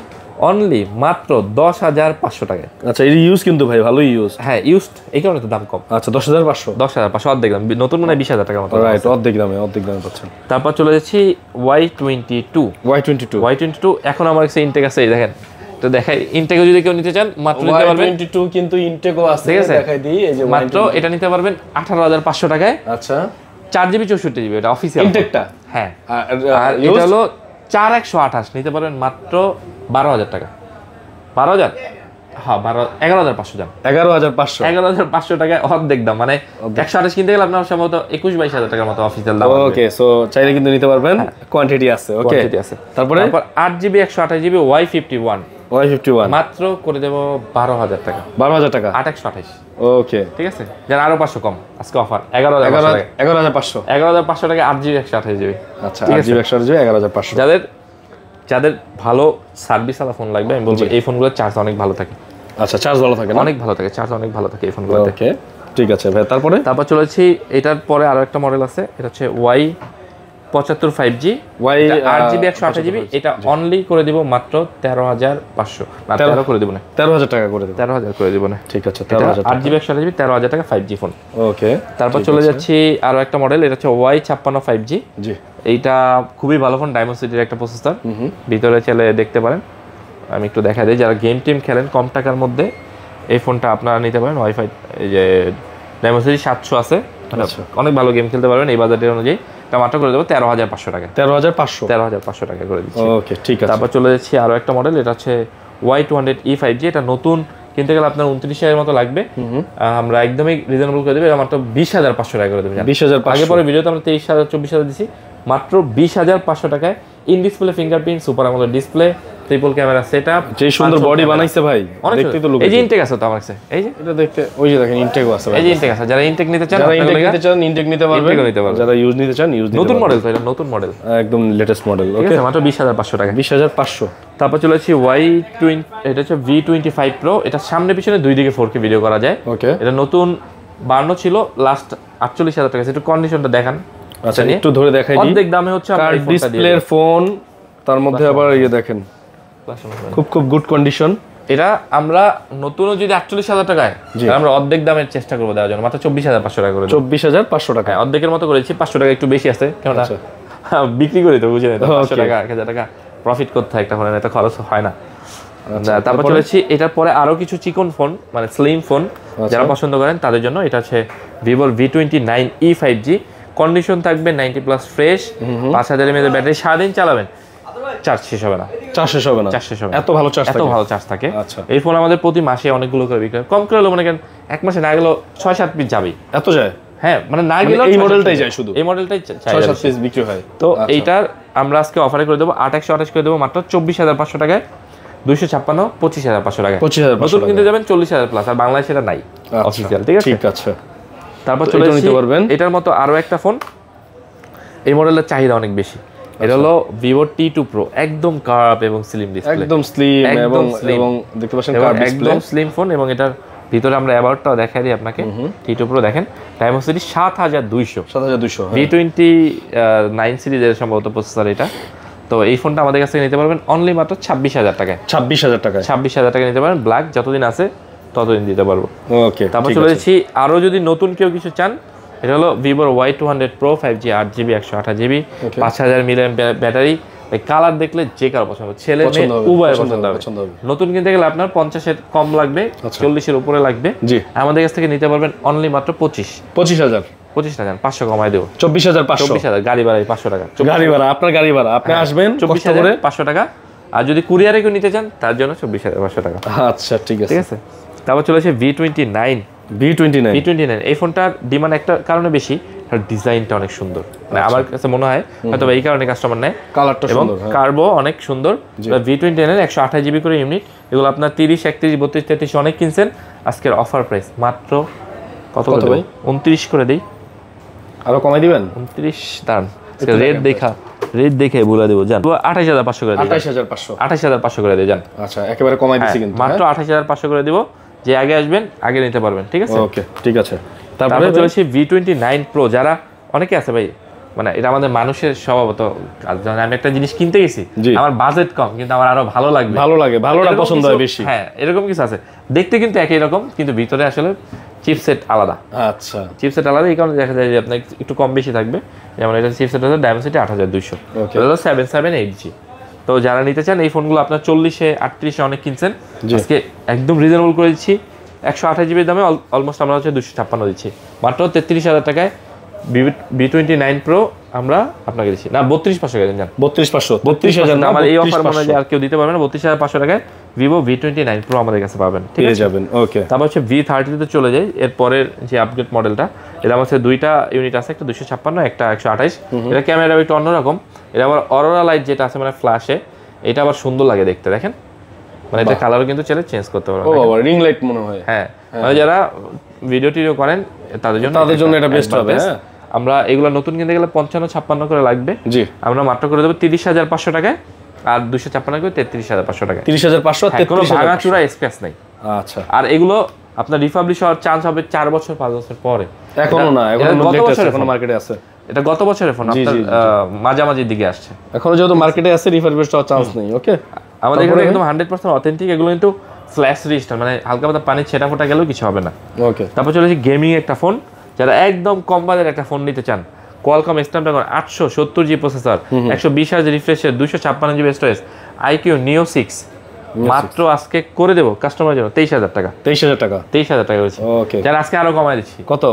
অনলি মাত্র 10,500 টাকায়। আচ্ছা, এই ইউজ কিন্তু ভাই ভালোই ইউজ। হ্যাঁ, ইউজড, এই কারণে তো দাম কম। আচ্ছা, 10,500, 10,500 অর্ধেক দাম, নতুন মনে হয় 20,000 টাকার মতো। রাইট, অর্ধেক দামে পাচ্ছেন। তারপর চলে যাচ্ছি Y22 এখন আমার কাছে ইনটেক আছে, এই দেখেন, তো দেখাই ইনটেকও যদি কেউ নিতে চান মাত্র নিতে পারবেন। Y22 কিন্তু ইনটেকও আছে, দেখাই দিই, এই যে মাত্র এটা নিতে পারবেন 18,500 টাকায়। আচ্ছা, 4GB 64GB, এটা অফিসিয়াল ইনটেকটা। হ্যাঁ, আর এটা হলো 4128 নিতে পারবেন মাত্র 12,000 টাকা। 12,000, হ্যাঁ 11,500 দাম, 11,500 টাকায় অর্ধেক দাম, মানে 128 কিনতে গেলে আপনার সম্ভবত 21-22,000 টাকার মতো অফিসিয়াল দাম। ওকে, সো চাইলে কিন্তু নিতে পারবেন, কোয়ান্টিটি আছে। ওকে, তারপর 8GB 128GB Y51 মাত্র করে দেব 12,000 টাকা। 12,000 টাকা, 8,128। ওকে, ঠিক আছে, যেন আরো 500 কম, আজকে অফার 11,500 টাকা 8GB 128GB। আচ্ছা, 8GB 128GB 11,500। যাদের ভালো সার্ভিস আলা ফোন লাগবে, আমি বলবো এই ফোনগুলোর চার্জ অনেক ভালো থাকে। আচ্ছা, চার্জ ভালো থাকে, অনেক ভালো থাকে, চার্জ অনেক ভালো থাকে এই ফোনগুলোতে। ওকে, ঠিক আছে ভাই। তারপর চলেছি, এটার পরে আরো একটা মডেল আছে, এটা হচ্ছে Y75 5G 8GB 128GB, এটা অনলি করে দিব মাত্র 13,500, না 13 করে দিব না, 13,000 টাকা করে দেব, 13,000 করে দিব না। ঠিক আছে, 13,000 8GB 128GB 13,000 টাকা 5G ফোন। ওকে, তারপর চলে যাচ্ছি আরো একটা মডেল, এটা হচ্ছে Y56 5G। জি, এইটা খুবই ভালো ফোন, ডায়মন্ডসিটির একটা প্রসেসর, ভিতরে চলে দেখতে পারেন, আমি একটু দেখা দিই, যারা গেম টিম খেলেন কম টাকার মধ্যে এই ফোনটা আপনারা নিতে পারেন। ওয়াইফাই এই যে ডায়মন্ডসিটি 700 আছে, অনেক ভালো গেম খেলতে পারবেন এই বাজেটের অনুযায়ী। এটা মাত্র করে দেবো 13,500 টাকা, 13,500 টাকা করে দিচ্ছি। ওকে, ঠিক আছে। তারপর চলে যাচ্ছি আরো একটা মডেল, এটা হচ্ছে Y200E 5G, এটা নতুন কিনতে গেলে আপনার 29,000 মতো লাগবে, আমরা একদমই রিজনেবল করে দেবো, এটা মাত্র 20,500 টাকা করে দেবো। 20,500, আগে পরে ভিডিওতে আমরা 23,000 24,000 দিছি, মাত্র 20,500 টাকায় in display fingerprint, super AMOLED display, triple camera setup, যে সুন্দর বডি বানাইছে ভাই, দেখতে তো এই যে ইনটেক আছে তো আমার কাছে, এই যে এটা দেখতে, ওই যে দেখেন ইনটেকও আছে ভাই, এই যে ইনটেক আছে, যারা ইনটেক নিতে চান, ইনটেক নিতে পারবেন, যারা ইউজ নিতে চান ইউজ নিতে পারবেন। নতুন মডেল তো, এটা নতুন মডেল, একদম লেটেস্ট মডেল। ওকে, মাত্র 20,500 টাকা, 20,500। তারপর চলে আসি Y20, এটা হচ্ছে V25 Pro, এটা সামনে পিছনে দুই দিকে 4K ভিডিও করা যায়। ওকে, এটা নতুন 52 ছিল, লাস্ট 48,000 টাকা। একটু কন্ডিশনটা দেখান, আচ্ছা একটু ধরে দেখাই দিই। অর্ধেক দামে হচ্ছে আমরা এই ফোনটা দিয়ে ডিসপ্লের ফোন, তার মধ্যে আবার এই দেখেন খুব গুড কন্ডিশন। এটা আমরা নতুনও যদি 48,000 টাকায়, আমরা অর্ধেক দামের চেষ্টা করবো দেওয়ার জন্য, মাত্র 24,500 টাকা করে, 24,500 টাকা, অর্ধেকের মতো করেছি। 500 টাকা একটু বেশি আছে, কেননা বিক্রি করি তো, বুঝে নেই, 500 টাকা 1,000 টাকা প্রফিট করতে হয় একটা ফোনের, এত খরচ হয় না। তারপর চলেছি এটার পরে আরো কিছু চিকন ফোন, মানে স্লিম ফোন যারা পছন্দ করেন তাদের জন্য। এটা হচ্ছে ভিভোর V29E 5G, কন্ডিশন থাকবে 90+ ফ্রেশ, 5,000 mAh ব্যাটারি, সারাদিন চালাবেন, চার্জ শেষ হবে না, এত ভালো চার্জ থাকে। এই ফোন আমাদের প্রতি মাসে অনেকগুলো করে বিক্রি, কম করে হলো মনে করেন এক মাসে না গেলেও 6-7 পিস যাবেই, এত যায়। হ্যাঁ মানে না গেলে এই মডেলটাই যায় শুধু, এই মডেলটাই 6-7 পিস বিক্রি হয়। তো এইটার আমরা আজকে অফারে করে দেবো 8128 করে দেবো মাত্র 24,500 টাকায়, 256 25,500 টাকায়। 25,500 নতুন কিনতে যাবেন 40,000 প্লাস, আর বাংলাদেশে এটা নাই অফিসিয়াল, ঠিক আছে? ঠিক আছে। তারপর চলে নিতে পারবেন এটার মতো আরো একটা ফোন, এই মডেলের চাহিদা অনেক বেশি। এটা হলো Vivo T2 Pro, একদম কার্ভ এবং স্লিম ডিসপ্লে, একদম স্লিম এবং দেখতে পাচ্ছেন কার্ভ ডিসপ্লে, একদম স্লিম ফোন। এবং এটার ভিতরে আমরা অ্যাবাউটটাও দেখাই দিই আপনাকে। T2 Pro দেখেন, ডাইমেনসিটি 7200, 7200, V29 সিরিজের সম্ভবত প্রসেসর এটা। তো এই ফোনটা আমাদের কাছ থেকে নিতে পারবেন অনলি মাত্র 26,000 টাকায়। 26,000 টাকায়, 26,000 টাকায় নিতে পারবেন। ব্ল্যাক যতদিন আছে ততদিন দিতে পারবো। ওকে, তারপর চলে যাচ্ছি আরো যদি নতুন কেউ কিছু চান, এটা হলো Vivo Y200 Pro 5G 8GB 128GB 5000 mAh battery. Colour দেখলে যে কারো পছন্দ, ছেলে মেয়ে উভয়ের পছন্দ হবে। নতুন কিনতে গেলে আপনার 50-এর কম লাগবে, 40-এর উপরে লাগবে। আমাদের কাছ থেকে নিতে পারবেন অনলি মাত্র 25,500 কমাই দেবো, 24,500 গাড়ি ভাড়ায় 500 টাকা, গাড়ি ভাড়া আপনার, গাড়ি ভাড়া আপনি আসবেন 24,500 টাকা। আর যদি কুরিয়ারে কেউ নিতে চান তার জন্য 24,500 টাকা। আচ্ছা ঠিক আছে, ঠিক আছে। তারপর চলে আসে V29। এই ফোনটার ডিমান্ড একটা কারণে বেশি, এর ডিজাইনটা অনেক সুন্দর, মানে আমার কাছে মনে হয় হয়তো এই কারণে কাস্টমার নেয়। কালারটা সুন্দর, কার্বো অনেক সুন্দর। V29 128GB করে ইউনিট, এগুলো আপনার 30, 31, 32, 33 অনেক কিনছেন। আজকের অফার প্রাইস মাত্র কত ভাই? 29 করে দেই। আরো কমাই দিবেন? 29 দাঁড়ান, রেট দেখে বলে দেবো, জান 28,500 করে দেই। 28,500 করে দেই, জান। আচ্ছা একেবারে কমাই দিছি কিন্তু, মাত্র 28,500 করে দিব। যে আগে আসবেন আগে নিতে পারবেন, ঠিক আছে? ওকে ঠিক আছে। তারপরে চলেছি V29 Pro। যারা অনেকে আছে ভাই, মানে এটা আমাদের মানুষের স্বভাবত, আমি একটা জিনিস কিনতে গেছি, আমার বাজেট কম কিন্তু আমার আরো ভালো লাগবে, ভালোটা পছন্দ হয় বেশি। হ্যাঁ এরকম কিছু আছে, দেখতে কিন্তু একই রকম কিন্তু ভিতরে আসলে চিপসেট আলাদা। আচ্ছা চিপসেট আলাদা, এই কারণে দেখা যায় যে আপনার একটু কম বেশি থাকবে। যেমন এটা চিপসেট হচ্ছে ডাইমেনসিটি 8200, এটা হলো 778G। তো যারা নিতে চান এই ফোনগুলো আপনার 40-এ 38-এ অনেক কিনছেন, আজকে একদম রিজনেবল করে দিচ্ছি। 128GB দামে অলমোস্ট আমরা হচ্ছে 256 দিচ্ছি, মাত্র 33,000 টাকায় V29 Pro আমরা আপনাকে দিচ্ছি। না 32,500 টাকা দেন, 32,500 আমার এই অফার মনে হয় আর কেউ দিতে পারবে না। 32,500 টাকায় Vivo V29 Pro আমাদের কাছে পাবেন, ঠিক আছে? যাবেন। ওকে, তারপর হচ্ছে V30 তে চলে যাই। এর পরের যে আপগ্রেড মডেলটা, এটা হচ্ছে দুইটা ইউনিট আছে, একটা 256, একটা 128। এটা ক্যামেরা একটু অন্যরকম। এটা আবার অরোরা লাইট যেটা আছে মানে ফ্ল্যাশে, এটা আবার সুন্দর লাগে দেখতে, দেখেন। মানে এটা কালারও কিন্তু চাইলে চেঞ্জ করতে পারবেন। ও বাবা, রিং লাইট মনে হয়। হ্যাঁ, মানে যারা ভিডিও টিডিও করেন তাদের জন্য এটা বেস্ট হবে। হ্যাঁ, আমরা এগুলো নতুন কিনতে গেলে 55-56 করে লাগবে, জি আমরা মাত্র করে দেবো 30,500 টাকায়। আর 256 করে 33,500 টাকা। 30,500, কোনো ভাঙাচুরা স্ক্র্যাচ নাই। আচ্ছা, আর এগুলো আপনার রিপাবলিশ হওয়ার চান্স হবে 4 বছর 5 বছর পরে। এখনো না, গত বছরের ফোন মার্কেটে আছে। এটা গত বছরের ফোন, আপনার মাঝামাঝির দিকে আসছে। এখনো যেহেতু মার্কেটে আছে, রিপাবলিশ হওয়ার চান্স নেই। ওকে, আমাদের এখানে একদম 100% অথেন্টিক। এগুলো কিন্তু ফ্ল্যাশ রেজিস্টার, মানে হালকা পাতলা পানি ছেটা ফোটা গেলেও কিছু হবে না। ওকে, তারপর চলে আসি গেমিং একটা ফোন। যারা একদম কম বাজেটের একটা ফোন নিতে চান, Qualcomm Snapdragon 870G processor, 120Hz refresh, 256GB storage, IQ Neo 6, মাত্র আজকে করে দেবো কাস্টমারের জন্য 23,000 টাকা। 23,000 টাকা হয়েছে। ওকে, যারা আজকে আরো কমাই দিচ্ছি। কত?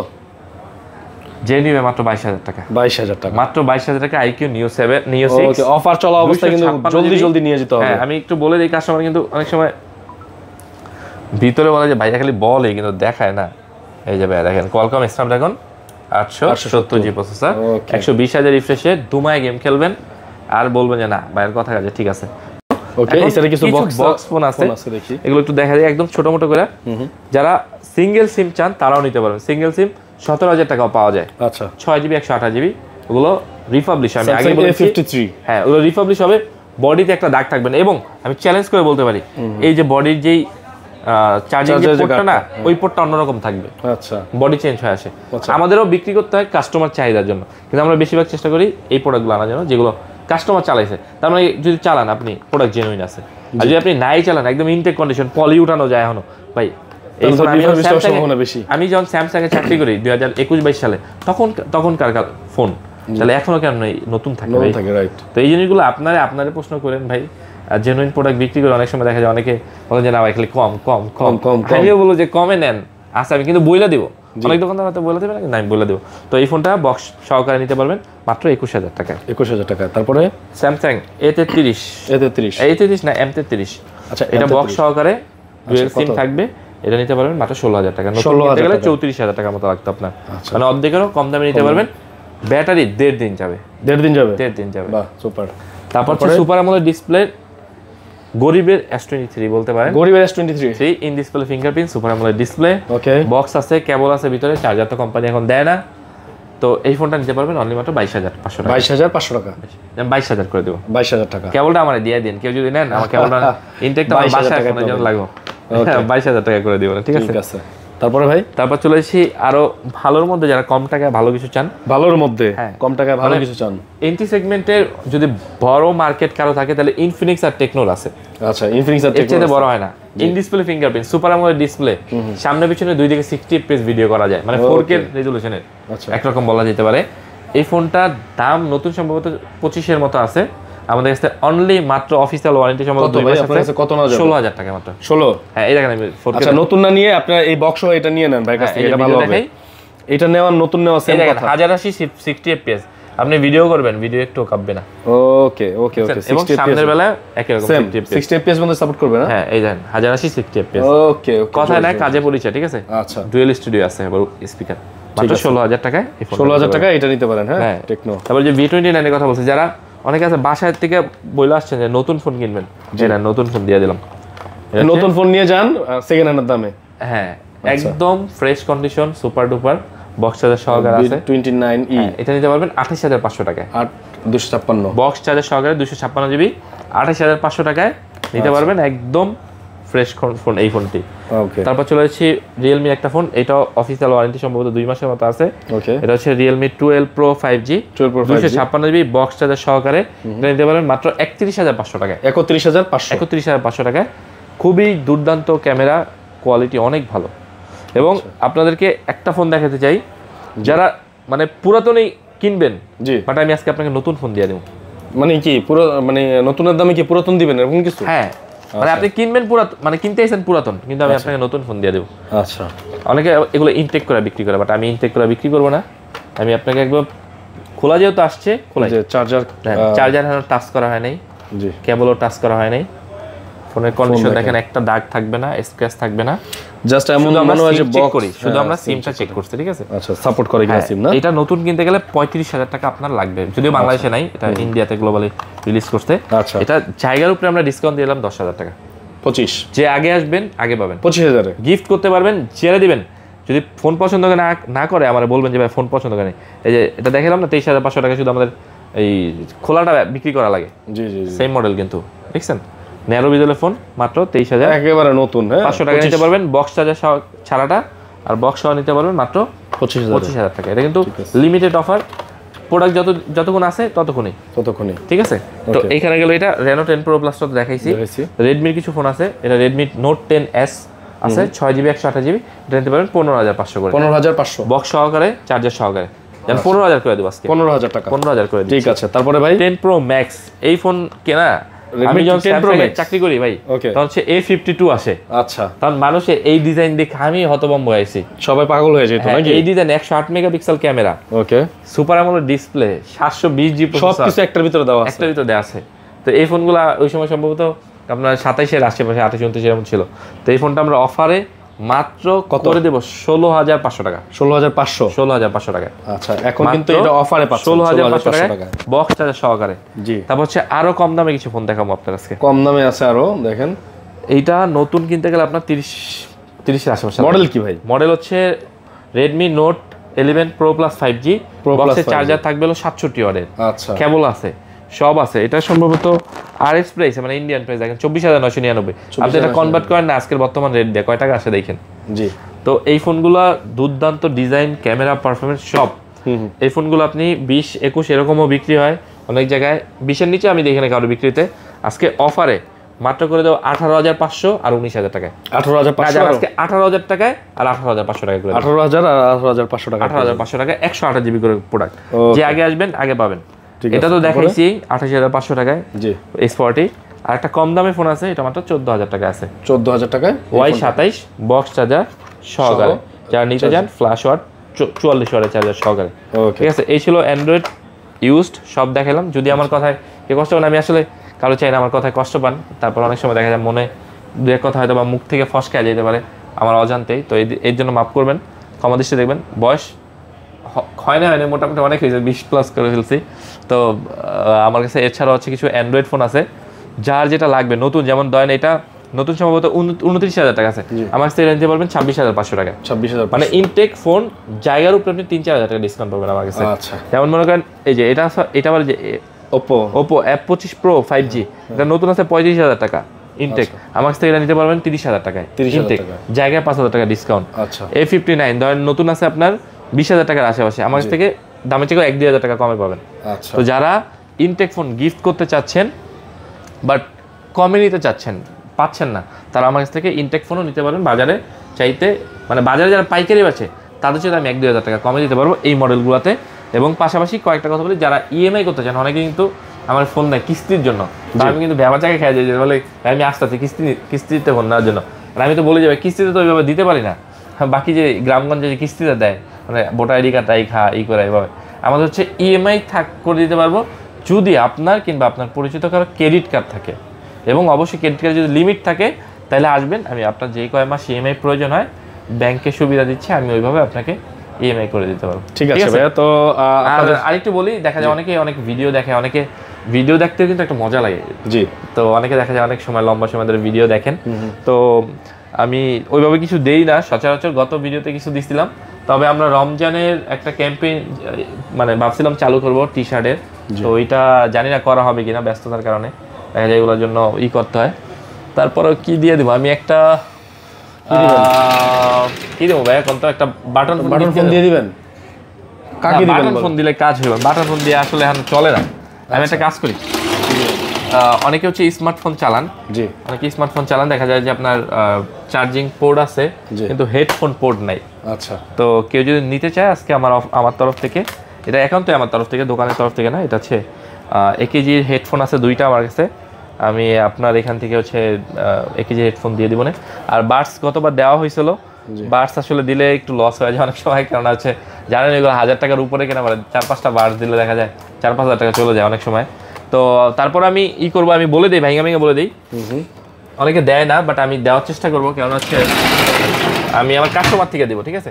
যে নিবে মাত্র 22,000 টাকা। 22,000 টাকা, মাত্র 22,000 টাকা IQ Neo 7 Neo 6। ওকে, অফার চলা অবস্থায় কিন্তু জলদি নিয়ে যেতে হবে। হ্যাঁ, আমি একটু বলে দিই, কাস্টমার কিন্তু অনেক সময় ভিতরে বলে যে ভাইয়া খালি বলে কিন্তু দেখায় না। এই যে ভাই দেখেন, Qualcomm Snapdragon 870G processor, 120Hz রিফ্রেশে, দুমায় গেম খেলবেন আর বলবেন যে না ভাইয়ের কথা কাজে ঠিক আছে। ওকে, এছাড়া কিছু বক্স ফোন আছে, এগুলো একটু দেখা যায় একদম ছোট মোটো করে। যারা সিঙ্গেল সিম চান তারাও নিতে পারবেন। সিঙ্গেল সিম 17,000 টাকাও পাওয়া যায়। আচ্ছা, 6GB 128GB, ওগুলো রিপাবলিশ। আমি আগে বলেছি, হ্যাঁ ওগুলো রিপাবলিশ হবে। বডিতে একটা দাগ থাকবে না, এবং আমি চ্যালেঞ্জ করে বলতে পারি এই যে বডির যেই চার্জিং যে পোর্টটা না, ওই পোর্টটা অন্যরকম থাকবে। আচ্ছা, বডি চেঞ্জ হয়ে আসে। আমাদেরও বিক্রি করতে হয় কাস্টমার চাহিদার জন্য, কিন্তু আমরা বেশিরভাগ চেষ্টা করি এই প্রোডাক্টগুলো আনার জন্য যেগুলো কাস্টমার চালাইছে। তার মানে যদি চালান আপনি, প্রোডাক্ট জেনুইন আছে। আর যদি আপনি নাই চালান, একদম ইনটেক কন্ডিশন, পলি উঠানো যায় এখনো ভাই। আমি যখন স্যামসাং এ চাকরি করি 2021-22 সালে, তখনকার ফোন, তাহলে এখনো কেন নতুন থাকে। তো এই জিনিসগুলো আপনারা প্রশ্ন করেন ভাই। জেনুইন প্রোডাক্ট বিক্রি করে অনেক সময় দেখা যায় অনেকে বলেন যে না ভাই খালি কম কম কম কম, আমিও বলবো যে কমে নেন। আচ্ছা, আমি কিন্তু বইলা দিব, অনেক দোকানদার হয়তো বলে দেবে না, কিন্তু আমি বলে দেবো। তো এই ফোনটা বক্স সহকারে নিতে পারবেন মাত্র 21,000 টাকা। 21,000 টাকা। তারপরে স্যামসাং A33 না M33। আচ্ছা, এটা বক্স সহকারে ডুয়াল সিম থাকবে, এটা নিতে পারবেন মাত্র 16,000 টাকা। নতুন নিতে গেলে 34,000 টাকার মতো লাগতো আপনার, মানে অর্ধেকেরও কম দামে নিতে পারবেন। ব্যাটারি 1.5 দিন যাবে। 1.5 দিন যাবে? 1.5 দিন যাবে। বাহ সুপার। তারপর সুপার অ্যামোলেড ডিসপ্লে, গরিবের S23 বলতে পারেন, গরিবের S23 in display fingerprint super AMOLED display. Okay, box আছে, কেবল আছে ভিতরে, চার্জার তো কোম্পানি এখন দেয় না। তো এই ফোনটা নিতে পারবেন অনলি মাত্র 22,500 টাকা। 22,500 টাকা, 22,000 করে দেবো। 22,000 টাকা। কেবলটা আমার দিয়ে দিন, কেউ যদি নেন আমার কেবলটা ইনটেকটা আমার বাসায় ফোনের জন্য লাগবে। 22,000 টাকা করে দিব, ঠিক আছে? ঠিক আছে। তারপরে ভাই, তারপর চলে এসেছি আরো ভালোর মধ্যে, যারা কম টাকায় ভালো কিছু চান। ভালোর মধ্যে কম টাকায় ভালো কিছু চান, এন্ট্রি সেগমেন্টের যদি বড় মার্কেট কারো থাকে তাহলে ইনফিনিক্স আর টেকনোর আছে। আচ্ছা, ইনফিনিক্স আর টেকনোর বড় হয় না। In display fingerprint super AMOLED display, সামনে পিছনে দুই দিকে 60 fps ভিডিও করা যায়, মানে 4K রেজোলিউশনের একরকম বলা যেতে পারে। এই ফোনটার দাম নতুন সম্ভবত 25 এর মতো আছে আমাদের কাছে, অনলি মাত্র অফিশিয়াল ওয়ারেন্টি সম্ভবত 2 মাস আছে। কত না 16,000 টাকা মাত্র। 16? হ্যাঁ, এই দেখেন আমি 4K। আচ্ছা, নতুন না নিয়ে আপনারা এই বক্স এটা নিয়ে নেন ভাই কাছ থেকে, এটা ভালো হবে। এটা নেওয়ার নতুন নেওয়া সেম কথা। 1080 60 fps আপনি ভিডিও করবেন, ভিডিও একটু কাঁপবে না। ওকে ওকে ওকে, এবং সামনের বেলা একই রকম 60 fps মধ্যে সাপোর্ট করবে না? হ্যাঁ, এই দেখেন 1080 60 fps। ওকে ওকে, কথা না কাজে পরিচয়, ঠিক আছে? আচ্ছা, ডুয়াল স্টুডিও আছে এবং স্পিকার। মাত্র 16,000 টাকায় এই ফোন। 16,000 টাকা এটা নিতে পারেন। হ্যাঁ, টেকনো। তারপর যে V29 এর কথা বলছি, যারা অনেকে আছে বাসায় থেকে বলে আসছেন যে নতুন ফোন কিনবেন, এটা নতুন ফোন দিয়ে দিলাম। নতুন ফোন নিয়ে যান সেকেন্ড হ্যান্ডের দামে। হ্যাঁ, একদম fresh condition, super duper, box charger সহকারে আছে। V29e এটা নিতে পারবেন 28,500 টাকায়। 256 বক্স চার্জার সহকারে 256 জিবি 28,500 টাকায় নিতে পারবেন, একদম ফ্রেশ ফোন এই ফোনটি। ওকে, তারপর চলে এসেছি রিয়েলমি একটা ফোন, এটা অফিসিয়াল ওয়ারেন্টি সম্ভবত 2 মাসের মতো আছে। ওকে, এটা হচ্ছে Realme 12 Pro 5G 256 GB box charger সহকারে। এটা নিতে পারবেন মাত্র 31,500 টাকায়। 31,500 টাকায়। খুবই দুর্দান্ত ক্যামেরা কোয়ালিটি, অনেক ভালো। এবং আপনাদেরকে একটা ফোন দেখাতে চাই, যারা মানে পুরাতনই কিনবেন, জি, বাট আমি আজকে আপনাকে নতুন ফোন দিয়ে দেব। মানে কি পুরো, মানে নতুনের দামে কি পুরাতন দিবেন এরকম কিছু? হ্যাঁ, মানে আপনি কিনবেন পুরাতন, মানে কিনতে আইছেন পুরাতন, কিন্তু আমি আপনাকে নতুন ফোন দিয়ে দেব। আচ্ছা, অনেকে এগুলো ইনটেক করে বিক্রি করে, বাট আমি ইনটেক করে বিক্রি করবো না। আমি আপনাকে একদম খোলা যেহেতু আসছে, খোলা চার্জার টাচ করা হয় নাই, জি, কেবলও টাচ করা হয় নাই। ফোনের কন্ডিশন দেখেন, একটা দাগ থাকবে না, স্ক্র্যাচ থাকবে না, জাস্ট এমন মনে হয় যে চেক করি, শুধু আমরা সিমটা চেক করছি, ঠিক আছে? আচ্ছা, সাপোর্ট করে কিনা সিম না? এটা নতুন কিনতে গেলে 35,000 টাকা আপনার লাগবে, যদিও বাংলাদেশে নাই, এটা ইন্ডিয়াতে গ্লোবালি রিলিজ করতে। আচ্ছা, এটা জায়গার উপরে আমরা ডিসকাউন্ট দিলাম 10,000 টাকা। 25, যে আগে আসবেন আগে পাবেন। 25,000 গিফট করতে পারবেন, ছেড়ে দিবেন। যদি ফোন পছন্দ না করে আমার বলবেন যে ভাই ফোন পছন্দ করে। এই যে এটা দেখালাম না 23,500 টাকা, শুধু আমাদের এই খোলাটা বিক্রি করা লাগে। জি জি, সেম মডেল কিন্তু, দেখছেন? ন্যারো বিজেলের ফোন মাত্র 23,000 একেবারে নতুন। হ্যাঁ, 500 টাকা নিতে পারবেন বক্স চার্জার ছাড়াটা, আর বক্স সহ নিতে পারবেন মাত্র 25,000 টাকা। এটা কিন্তু লিমিটেড অফার, প্রোডাক্ট যতক্ষণ আছে ততক্ষণই, ঠিক আছে? তো এইখানে গেল এটা Reno 10 Pro Plus তো দেখাইছি। রেডমির কিছু ফোন আছে, এটা Redmi Note 10s আছে 6GB 128GB, এটা নিতে পারবেন 15,500 করে। 15,500 বক্স সহকারে, চার্জার সহকারে। 15,000 করে দেব আজকে। 15,000 টাকা, 15,000 করে দিই। ঠিক আছে। তারপরে ভাই 10 Pro Max, এই ফোন কেনা আমি যখন 10 Pro Max চাকরি করি ভাই, তখন হচ্ছে A52 আসে। আচ্ছা, তখন মানুষে এই ডিজাইন দেখে আমি হতভম্ব হয়েছি, সবাই পাগল হয়ে যেত নাকি? এই design 108 megapixel camera, okay, super AMOLED display, 720G processor, সবকিছু একটার ভিতরে দেওয়া আছে, দেওয়া আছে। তো এই ফোনগুলো ওই সময় সম্ভবত আপনার 27-এর আশেপাশে, 28-29 এরকম ছিল। তো এই ফোনটা আমরা অফারে মাত্র কত করে দেব? 16,500 টাকা। 16,500 টাকা। আচ্ছা, এখন কিন্তু এটা অফারে পাচ্ছেন 16,500 টাকা বক্স চার্জার সহকারে। জি, তারপর হচ্ছে আরো কম দামে কিছু ফোন দেখাবো আপনার আজকে। কম দামে আছে আরো, দেখেন এইটা নতুন কিনতে গেলে আপনার 30 এর আশেপাশে। মডেল কি ভাই? মডেল হচ্ছে Redmi Note 11 Pro Plus 5G, বক্সের চার্জার থাকবে হলো 67 ওয়াটের। আচ্ছা, কেবল আছে, সব আছে। এটা সম্ভবত RX প্রাইস, মানে ইন্ডিয়ান প্রাইস দেখেন 24,999। আপনি এটা কনভার্ট করেন না আজকের বর্তমান রেট দিয়ে কয় টাকা আসে দেখেন। জি, তো এই ফোনগুলো দুর্দান্ত ডিজাইন, ক্যামেরা, পারফরমেন্স সব। এই ফোনগুলো আপনি 20-21 এরকমও বিক্রি হয় অনেক জায়গায়, 20-এর নিচে আমি দেখি না কারো বিক্রিতে। আজকে অফারে মাত্র করে দেবো 18,500 আর 19,000 টাকায়। 18,500 আজকে 18,000 টাকায় আর 18,500 টাকা করে। 18,000 আর 18,500 টাকা। 18,500 টাকা 128GB করে প্রোডাক্ট। যে আগে আসবেন আগে পাবেন। এটা তো দেখাইছি 28,500 টাকায়। জি, S40। আর একটা কম দামে ফোন আছে, এটা মাত্র 14,000 টাকা আছে। 14,000 টাকায় Y27 বক্স চার্জার সহকারে, যারা নিতে চান ফ্ল্যাশ ওয়াট 44 ওয়াটের চার্জার সহকারে। ঠিক আছে, এই ছিল অ্যান্ড্রয়েড ইউজড, সব দেখালাম। যদি আমার কথায় কেউ কষ্ট পান, আমি আসলে কারো চাই না আমার কথায় কষ্ট পান, তারপর অনেক সময় দেখা যায় মনে দু এক কথা হয়তো বা মুখ থেকে ফসকা যেতে পারে, আমার অজান্তেই, তো এর জন্য মাফ করবেন, ক্ষমা দৃষ্টি দেখবেন। বয়স হয়নি মোটামুটি অনেক হয়েছে, 20+ করে ফেলছি। তো আমার কাছে এছাড়া হচ্ছে কিছু অ্যান্ড্রয়েড ফোন আছে, যার যেটা লাগবে নতুন, যেমন ধরেন এটা নতুন সম্ভবত 29,000 টাকা আছে, আমার কাছে এটা নিতে পারবেন 26,500 টাকা। 26,000 মানে ইনটেক ফোন জায়গার উপরে আপনি 3-4 হাজার টাকা ডিসকাউন্ট পাবেন আমার কাছে। আচ্ছা, যেমন মনে করেন এই যে এটা আবার যে Oppo F25 Pro 5G, এটা নতুন আছে 35,000 টাকা ইনটেক, আমার কাছ থেকে এটা নিতে পারবেন 30,000 টাকায় ইনটেক, জায়গায় 5,000 টাকা ডিসকাউন্ট। আচ্ছা, A59 ধরেন নতুন আছে আপনার 20,000 টাকার আশেপাশে, আমার কাছ থেকে দামের থেকে 1-2 হাজার টাকা কমে পাবেন। আচ্ছা, তো যারা ইনটেক ফোন গিফট করতে চাচ্ছেন বাট কমে নিতে চাচ্ছেন, পাচ্ছেন না, তারা আমার কাছ থেকে ইনটেক ফোনও নিতে পারেন বাজারে চাইতে, মানে বাজারে যারা পাইকারি আছে তাদের সাথে আমি 1-2 হাজার টাকা কমে দিতে পারবো এই মডেলগুলোতে। এবং পাশাপাশি কয়েকটা কথা বলি, যারা ইএমআই করতে চান, অনেকে কিন্তু আমার ফোন দেয় কিস্তির জন্য, আমি কিন্তু ব্যবহার জায়গায় খেয়ে যাই, বলে আমি আসতে আছি কিস্তিতে ফোন নেওয়ার জন্য, আর আমি তো বলে যাবে কিস্তিতে তো ওইভাবে দিতে পারি না, বাকি যে গ্রামগঞ্জে যে কিস্তিতে দেয়, মানে ভোটার আইডি কার্ড করে এইভাবে, আমাদের হচ্ছে ইএমআই করে দিতে পারবো যদি আপনার কিংবা আপনার পরিচিত কারো ক্রেডিট কার্ড থাকে, এবং অবশ্যই ক্রেডিট কার্ডে যদি লিমিট থাকে তাহলে আসবেন, আমি আপনার যে কয় মাস ইএমআই প্রয়োজন হয় ব্যাংকে সুবিধা দিচ্ছে, আমি ওইভাবে আপনাকে ইএমআই করে দিতে পারবো। ঠিক আছে ভাইয়া। তো আরেকটু বলি, দেখা যায় অনেক ভিডিও দেখে, অনেকে ভিডিও দেখতেও কিন্তু একটা মজা লাগে। জি, তো অনেকে দেখা যায় অনেক সময় লম্বা সময় ধরে ভিডিও দেখেন, তো আমি ওইভাবে কিছু দেই না সচরাচর, গত ভিডিওতে কিছু দিছিলাম, তবে আমরা রমজানের একটা ক্যাম্পেইন মানে ভাবছিলাম চালু করব টি-শার্টের, তো ওইটা জানি না করা হবে কিনা, ব্যস্ততার কারণে দেখা যায় এগুলোর জন্য করতে হয়। তারপরে কি দিয়ে দেবো আমি, একটা কি দেবো ভাই, এখন তো একটা বাটন ফোন দিয়ে দিবেন, কাকে দিবেন? বাটন ফোন দিলে কাজ হবে, বাটন ফোন দিয়ে আসলে এখন চলে না। আমি একটা কাজ করি, অনেকে হচ্ছে স্মার্টফোন চালান, জি, অনেকে স্মার্টফোন চালান, দেখা যায় যে আপনার চার্জিং পোর্ট আছে কিন্তু হেডফোন পোর্ট নাই। আচ্ছা, তো কেউ যদি নিতে চায় আজকে আমার তরফ থেকে, এটা একান্তই আমার তরফ থেকে, দোকানের তরফ থেকে না, এটা হচ্ছে AKG হেডফোন আছে 2টা আমার কাছে, আমি আপনার এখান থেকে হচ্ছে AKG হেডফোন দিয়ে দিব না। আর বাডস গতবার দেওয়া হয়েছিল, বাডস আসলে দিলে একটু লস হয়ে যায় অনেক সময়, কারণ হচ্ছে জানেন এগুলো 1000 টাকার উপরে কেনা পড়ে, 4-5টা বাডস দিলে দেখা যায় 4-5 হাজার টাকা চলে যায় অনেক সময়। তো তারপর আমি করবো, আমি বলে দিই, ভেঙে বলে দিই, অনেকে দেয় না বাট আমি দেওয়ার চেষ্টা করবো, কারণ হচ্ছে আমি আমার কাস্টমার থেকে দেবো, ঠিক আছে,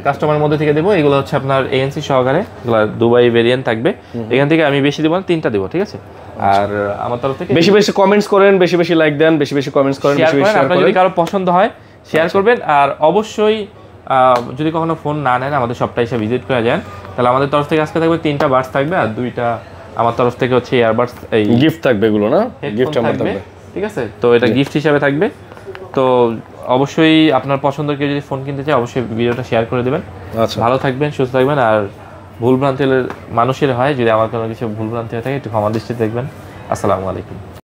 কাস্টমারের মধ্যে থেকে দেবো। এগুলো হচ্ছে আপনার ANC সহকারে, এগুলো দুবাই ভেরিয়েন্ট থাকবে, এখান থেকে আমি বেশি দেবো না, 3টা দেবো, ঠিক আছে। আর আমার তরফ থেকে বেশি কমেন্টস করেন, বেশি লাইক দেন, বেশি কমেন্টস করেন, আপনার যদি কারো পছন্দ হয় শেয়ার করবেন। আর অবশ্যই যদি কখনো ফোন না নেন আমাদের সবটা এসে ভিজিট করে যান, তাহলে আমাদের তরফ থেকে আজকে থাকবে 3টা বাডস থাকবে, আর 2টা আমার তরফ থেকে হচ্ছে ইয়ারবাডস, এই গিফট থাকবে, এগুলো না গিফট আমার থাকবে, ঠিক আছে। তো এটা গিফট হিসাবে থাকবে। তো অবশ্যই আপনার পছন্দের কেউ যদি ফোন কিনতে চায় অবশ্যই ভিডিওটা শেয়ার করে দেবেন। আচ্ছা, ভালো থাকবেন, সুস্থ থাকবেন, আর ভুলভ্রান্তি মানুষের হয়, যদি আমার কোনো কিছু ভুলভ্রান্তি হয়ে থাকে একটু ক্ষমা দৃষ্টিতে দেখবেন। আসসালামু আলাইকুম।